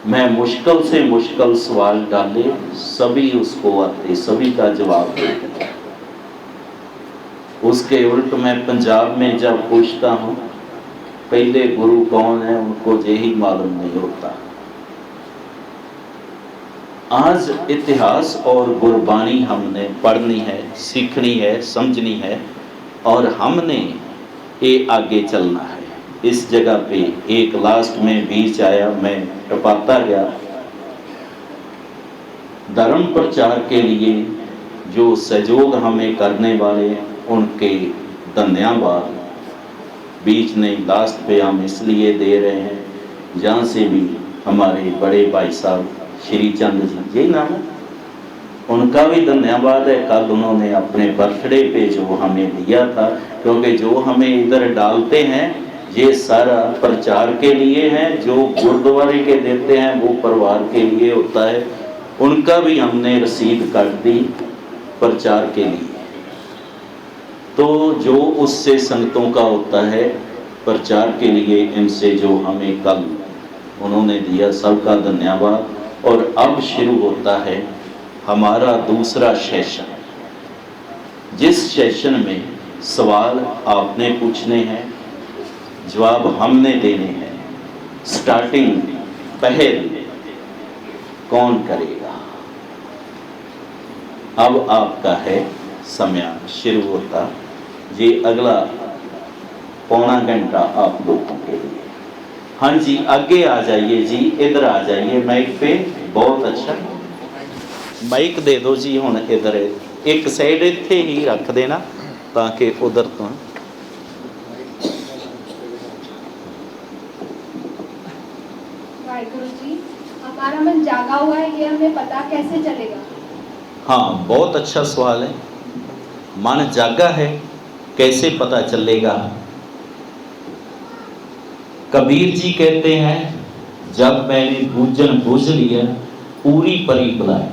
मैं मुश्किल से मुश्किल सवाल डाले, सभी उसको आते, सभी का जवाब देते। उसके उल्ट मैं पंजाब में जब पूछता हूँ पहले गुरु कौन है, उनको यही मालूम नहीं होता। आज इतिहास और गुरबाणी हमने पढ़नी है, सीखनी है, समझनी है और हमने ये आगे चलना है। इस जगह पे एक लास्ट में बीच आया, मैं टपाता गया। धर्म प्रचार के लिए जो सहयोग हमें करने वाले उनके धन्यवाद। बीच नहीं, लास्ट पे हम इसलिए दे रहे हैं जहाँ से भी हमारे बड़े भाई साहब श्री चंद जी, यही नाम है, उनका भी धन्यवाद है। कल उन्होंने अपने बर्थडे पे जो हमें दिया था, क्योंकि जो हमें इधर डालते हैं ये सारा प्रचार के लिए है, जो गुरुद्वारे के देते हैं वो परिवार के लिए होता है। उनका भी हमने रसीद काट दी प्रचार के लिए। तो जो उससे संगतों का होता है प्रचार के लिए, इनसे जो हमें कल उन्होंने दिया, सबका धन्यवाद। और अब शुरू होता है हमारा दूसरा सेशन, जिस सेशन में सवाल आपने पूछने हैं, जवाब हमने देने हैं। स्टार्टिंग पहल कौन करेगा? अब आपका है समय शुरू होता। ये अगला पौना घंटा आप लोगों के लिए। हाँ जी, आगे आ जाइए जी, इधर आ जाइए माइक पे। बहुत अच्छा, माइक दे दो जी। हुण इधर एक साइड इत्थे ही रख देना ताकि उधर तो वाहिगुरु जी, हमारा मन जागा हुआ है, ये हमें पता कैसे चलेगा? हाँ, बहुत अच्छा सवाल है। मन जागा है, कैसे पता चलेगा? कबीर जी कहते हैं, जब मैंने बूझन बूझ लिया पूरी परी बुलाए।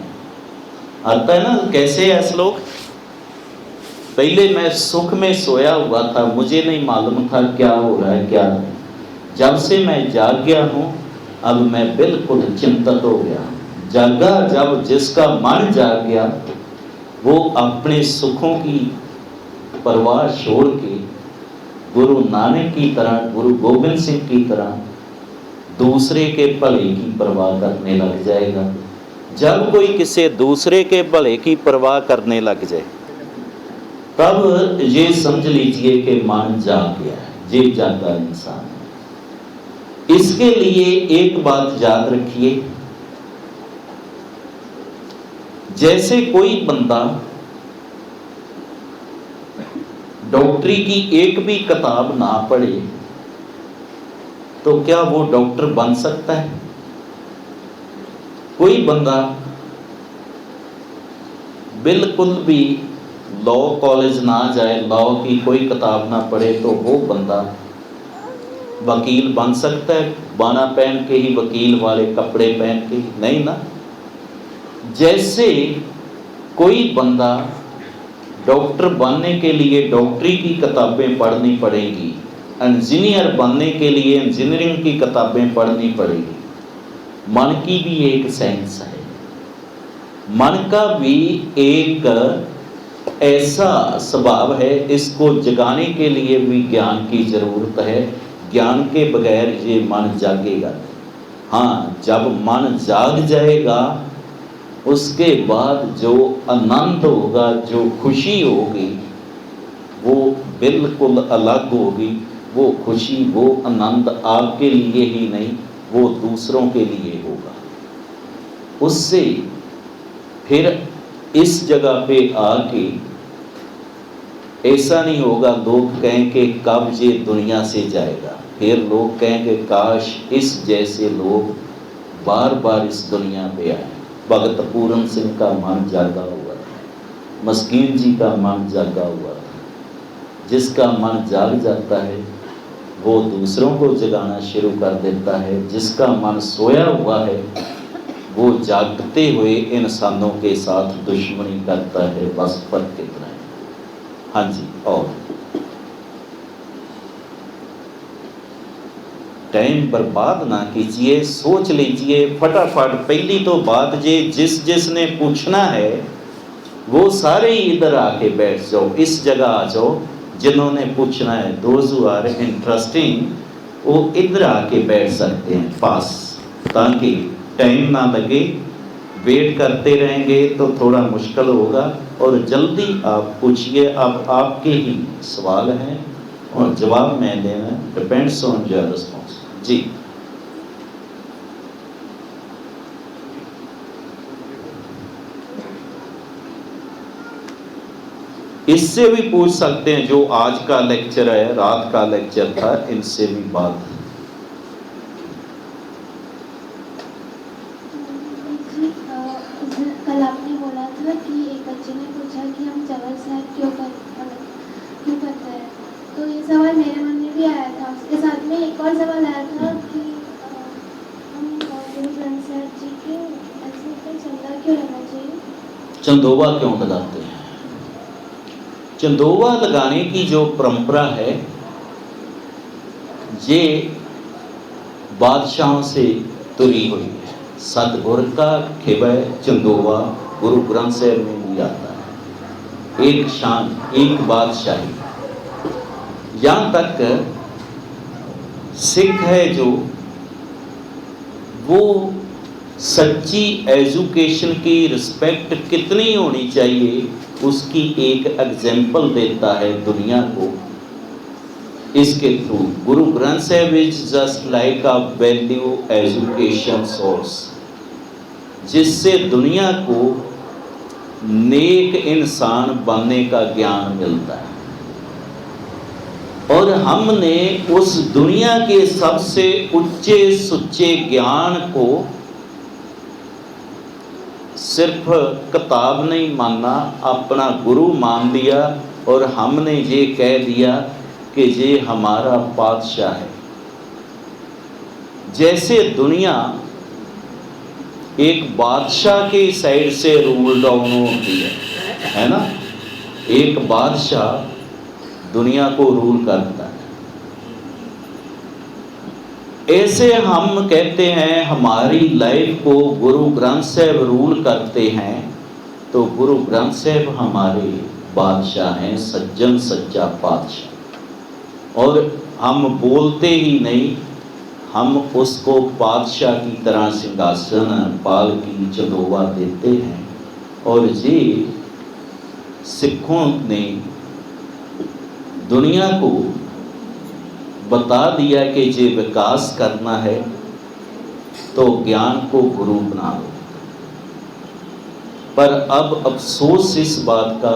आता है ना कैसे है श्लोक? पहले मैं सुख में सोया हुआ था, मुझे नहीं मालूम था क्या हो रहा है क्या नहीं। जब से मैं जाग गया हूँ, अब मैं बिल्कुल चिंतित हो गया। जागा जब जिसका मन जाग गया, वो अपने सुखों की परवाह छोड़ के गुरु नानक की तरह, गुरु गोबिंद सिंह की तरह दूसरे के भले की परवाह करने लग जाएगा। जब कोई किसी दूसरे के भले की परवाह करने लग जाए, तब ये समझ लीजिए कि मन जाग गया है, ये जागा इंसान है। इसके लिए एक बात याद रखिए, जैसे कोई बंदा डॉक्टरी की एक भी किताब ना पढ़े तो क्या वो डॉक्टर बन सकता है? कोई बंदा बिल्कुल भी लॉ कॉलेज ना जाए, लॉ की कोई किताब ना पढ़े, तो वो बंदा वकील बन सकता है? बाना पहन के ही, वकील वाले कपड़े पहन के ही? नहीं ना। जैसे कोई बंदा डॉक्टर बनने के लिए डॉक्टरी की किताबें पढ़नी पड़ेगी, इंजीनियर बनने के लिए इंजीनियरिंग की किताबें पढ़नी पड़ेगी, मन की भी एक साइंस है। मन का भी एक ऐसा स्वभाव है, इसको जगाने के लिए भी ज्ञान की जरूरत है। ज्ञान के बगैर ये मन जागेगा। हाँ, जब मन जाग जाएगा, उसके बाद जो आनंद होगा, जो खुशी होगी, वो बिल्कुल अलग होगी। वो खुशी, वो आनंद आपके लिए ही नहीं, वो दूसरों के लिए होगा। उससे फिर इस जगह पे आके ऐसा नहीं होगा लोग कहें कि कब ये दुनिया से जाएगा। फिर लोग कहेंगे काश इस जैसे लोग बार बार इस दुनिया पे आए। भगत पूरन सिंह का मन जागा हुआ था, मस्कीन जी का मन जागा हुआ था। जिसका मन जाग जाता है वो दूसरों को जगाना शुरू कर देता है। जिसका मन सोया हुआ है वो जागते हुए इंसानों के साथ दुश्मनी करता है। बस फर्क कितना है। हाँ जी, और टाइम बर्बाद ना कीजिए, सोच लीजिए फटाफट। पहली तो बात ये, जिसने पूछना है वो सारे ही इधर आके बैठ जाओ, इस जगह आ जाओ। जिन्होंने पूछना है, दोज हु आर इंटरेस्टिंग, वो इधर आके बैठ सकते हैं पास, ताकि टाइम ना लगे। वेट करते रहेंगे तो थोड़ा मुश्किल होगा, और जल्दी आप पूछिए। अब आपके ही सवाल हैं और जवाब मैं देना, डिपेंड्स ऑन योर रिस्पॉन्स। जी, इससे भी पूछ सकते हैं, जो आज का लेक्चर है, रात का लेक्चर था, इनसे भी बात। कल आपने बोला था कि एक बच्चे ने पूछा कि हम चवर साहब क्यों करते हैं, तो ये सवाल मेरे मन में भी आया था। उसके साथ में एक और सवाल आया था कि हम गुरु ग्रंथ साहब जी के ऐसे पे चंदा क्यों लेना चाहिए, चंदोवा क्यों लगाते हैं? चंदोवा लगाने की जो परंपरा है, ये बादशाहों से तुरी हुई है। सतगुर का खिबय चंदोवा गुरु ग्रंथ साहब में भी आता है। एक शान, एक बादशाही। यहाँ तक सिख है जो, वो सच्ची एजुकेशन की रिस्पेक्ट कितनी होनी चाहिए, उसकी एक एग्जाम्पल देता है दुनिया को इसके थ्रू। गुरु ग्रंथ साहब is just like a value education source, जिससे दुनिया को नेक इंसान बनने का ज्ञान मिलता है। और हमने उस दुनिया के सबसे उच्चे सुच्चे ज्ञान को सिर्फ किताब नहीं मानना, अपना गुरु मान लिया, और हमने ये कह दिया कि ये हमारा बादशाह है। जैसे दुनिया एक बादशाह की साइड से रूल डाउन होती है ना, एक बादशाह दुनिया को रूल करता है। ऐसे हम कहते हैं हमारी लाइफ को गुरु ग्रंथ साहब रूल करते हैं, तो गुरु ग्रंथ साहब हमारे बादशाह हैं, सज्जन सच्चा बादशाह। और हम बोलते ही नहीं, हम उसको बादशाह की तरह सिंहासन पाल की चंदोवा देते हैं। और ये सिखों ने दुनिया को बता दिया कि ये विकास करना है तो ज्ञान को गुरु बना लो। पर अब अफसोस इस बात का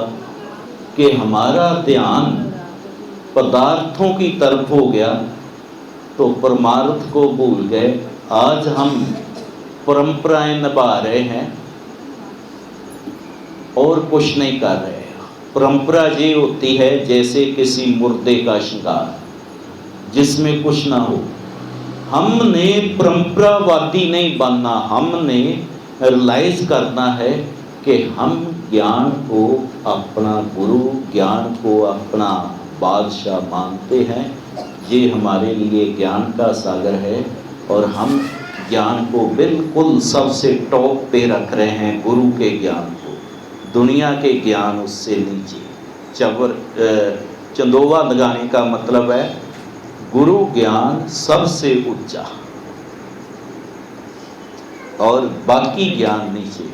कि हमारा ध्यान पदार्थों की तरफ हो गया, तो परमार्थ को भूल गए। आज हम परंपराएं निभा रहे हैं और कुछ नहीं कर रहे। परंपरा ये होती है जैसे किसी मुर्दे का श्रृंगार, जिसमें कुछ ना हो। हमने परंपरावादी नहीं बनना, हमने रियलाइज करना है कि हम ज्ञान को अपना गुरु, ज्ञान को अपना बादशाह मानते हैं। ये हमारे लिए ज्ञान का सागर है, और हम ज्ञान को बिल्कुल सबसे टॉप पे रख रहे हैं, गुरु के ज्ञान को। दुनिया के ज्ञान उससे नीचे। चंदोवा लगाने का मतलब है गुरु ज्ञान सबसे ऊंचा और बाकी ज्ञान नीचे।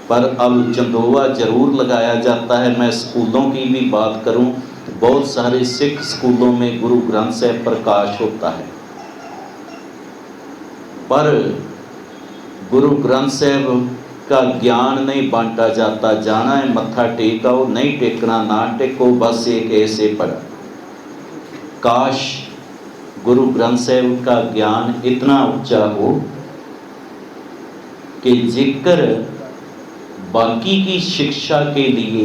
पर अब चंदोवा जरूर लगाया जाता है। मैं स्कूलों की भी बात करूं तो बहुत सारे सिख स्कूलों में गुरु ग्रंथ साहब प्रकाश होता है, पर गुरु ग्रंथ साहब का ज्ञान नहीं बांटा जाता। जाना है मत्था टेकाओ, नहीं टेकना ना टेको, बस एक ऐसे पढ़ा। काश गुरु ग्रंथ साहब का ज्ञान इतना ऊंचा हो कि जिक्र बाकी की शिक्षा के लिए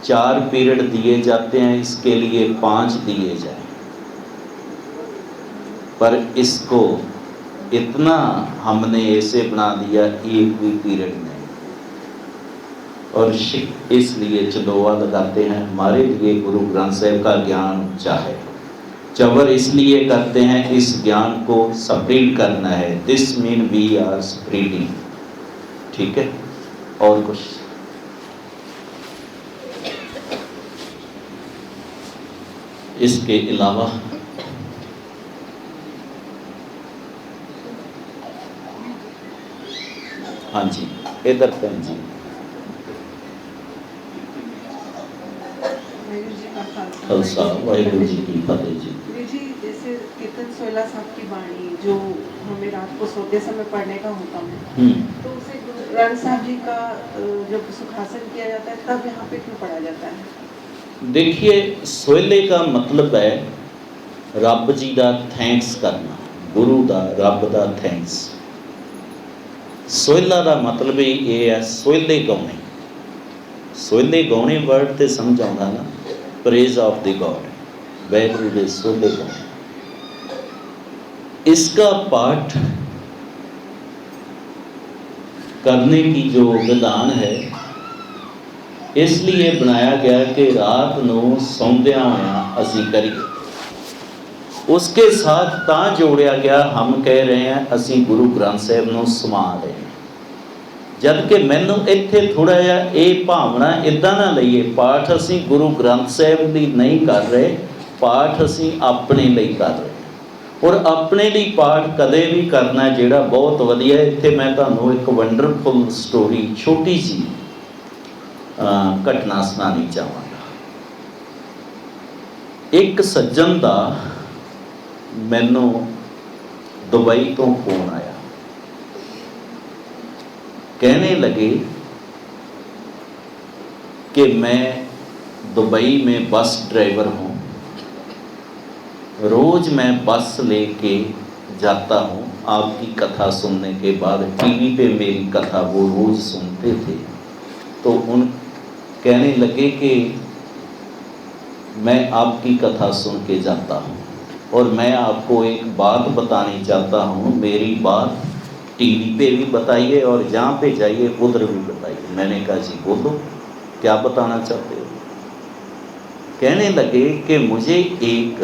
4 पीरियड दिए जाते हैं, इसके लिए 5 दिए जाएं। पर इसको इतना हमने ऐसे बना दिया, एक भी पीरियड नहीं। और इसलिए चंदोवा लगाते हैं। हमारे लिए गुरु ग्रंथ साहब का ज्ञान ऊंचा है। चवर इसलिए करते हैं, इस ज्ञान को स्प्रेड करना है। This mean we are spreading. ठीक है, और कुछ? इसके अलावा हाँ जी, इधर भैन जी। वाहिगुरू जी का खालसा, खालसा वाहिगुरू जी की फतेह जी। गुरु जी, जैसे कीर्तन सोहला साहब की वाणी जो हमें रात को सोते समय पढ़ने का होता है, तो उसे गुरु ग्रंथ साहब जी का जब सुखासन किया जाता है तब यहाँ पे क्यों पढ़ा जाता है? देखिए, सोहले का मतलब है रब जी का थैंक्स करना, गुरु का रब का थैंक्स। सोहला का मतलब ही ये है सोहले गाने। सोहले गाने वर्ड तो समझ आउंदा ना, praise of the God, Waheguru दे सोहले गाने। इसका पाठ करने की जो विधान है इसलिए बनाया गया कि रात को सौंदिया होया असी करिए। उसके साथ ता जोड़िया गया, हम कह रहे हैं असी गुरु ग्रंथ साहब को समा रहे हैं। जबकि मैनू इत्थे थोड़ा जिहा ये भावना इदां ना लईए, पाठ असी गुरु ग्रंथ साहब ਲਈ नहीं कर रहे, पाठ असी अपने लिए कर रहे हैं। और अपने लिए पाठ कदे भी करना जिहड़ा बहुत वधिया। इत्थे मैं तुहानूं एक वंडरफुल स्टोरी छोटी जी घटना सुनानी चाहांगा। एक सज्जन दा मैनू दुबई तो फोन आया, कहने लगे कि मैं दुबई में बस ड्राइवर हूँ, रोज़ मैं बस लेके जाता हूँ। आपकी कथा सुनने के बाद टीवी पे मेरी कथा वो रोज़ सुनते थे, तो उन कहने लगे कि मैं आपकी कथा सुन के जाता हूँ और मैं आपको एक बात बतानी चाहता हूँ। मेरी बात टीवी पे भी बताइए और जहाँ पे जाइए उधर भी बताइए। मैंने कहा जी बोलो, क्या बताना चाहते हो? कहने लगे कि मुझे एक